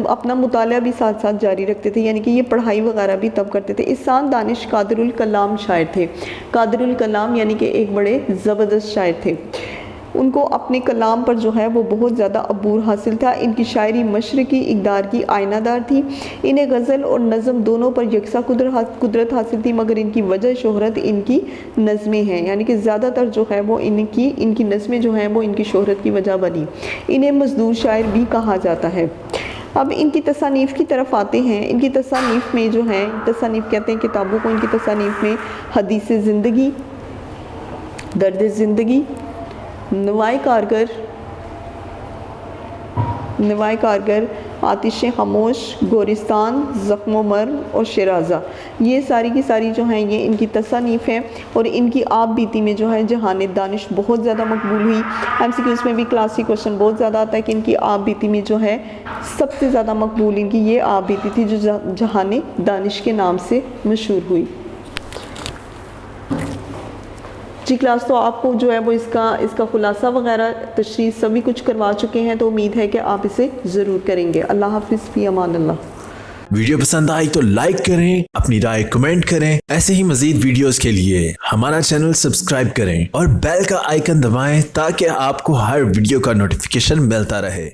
اپنا مطالعہ بھی ساتھ ساتھ جاری رکھتے تھے، یعنی کہ یہ پڑھائی وغیرہ بھی تب کرتے تھے۔ احسان دانش قادر الکلام شاعر تھے۔ قادر الکلام یعنی کہ ایک بڑے زبردست شاعر تھے۔ ان کو اپنے کلام پر جو ہے وہ بہت زیادہ عبور حاصل تھا۔ ان کی شاعری مشرقی اقدار کی آئینہ دار تھی۔ انہیں غزل اور نظم دونوں پر یکساں قدرت حاصل تھی، مگر ان کی وجہ شہرت ان کی نظمیں ہیں، یعنی کہ زیادہ تر جو ہے وہ ان کی نظمیں جو ہیں وہ ان کی شہرت کی وجہ بنی۔ انہیں مزدور شاعر بھی کہا جاتا ہے۔ اب ان کی تصانیف کی طرف آتے ہیں۔ ان کی تصانیف میں جو ہیں، تصانیف کہتے ہیں کتابوں کو، ان کی تصانیف میں حدیث زندگی، درد زندگی، نوائے کارگر، آتش خاموش، گورستان، زخم و مرگ اور شیرازہ، یہ ساری کی ساری جو ہیں یہ ان کی تصانیف ہیں۔ اور ان کی آپ بیتی میں جو ہے جہان دانش بہت زیادہ مقبول ہوئی۔ ایم سی کیوز میں بھی کلاسی کوشچن بہت زیادہ آتا ہے کہ ان کی آپ بیتی میں جو ہے سب سے زیادہ مقبول ان کی یہ آپ بیتی تھی جو جہان دانش کے نام سے مشہور ہوئی۔ جی کلاس، تو آپ کو جو ہے وہ اس کا خلاصہ وغیرہ تشریح سبھی کچھ کروا چکے ہیں، تو امید ہے کہ آپ اسے ضرور کریں گے۔ اللہ حافظ، فی امان اللہ۔ ویڈیو پسند آئی تو لائک کریں، اپنی رائے کمنٹ کریں۔ ایسے ہی مزید ویڈیوز کے لیے ہمارا چینل سبسکرائب کریں اور بیل کا آئیکن دبائیں تاکہ آپ کو ہر ویڈیو کا نوٹیفیکیشن ملتا رہے۔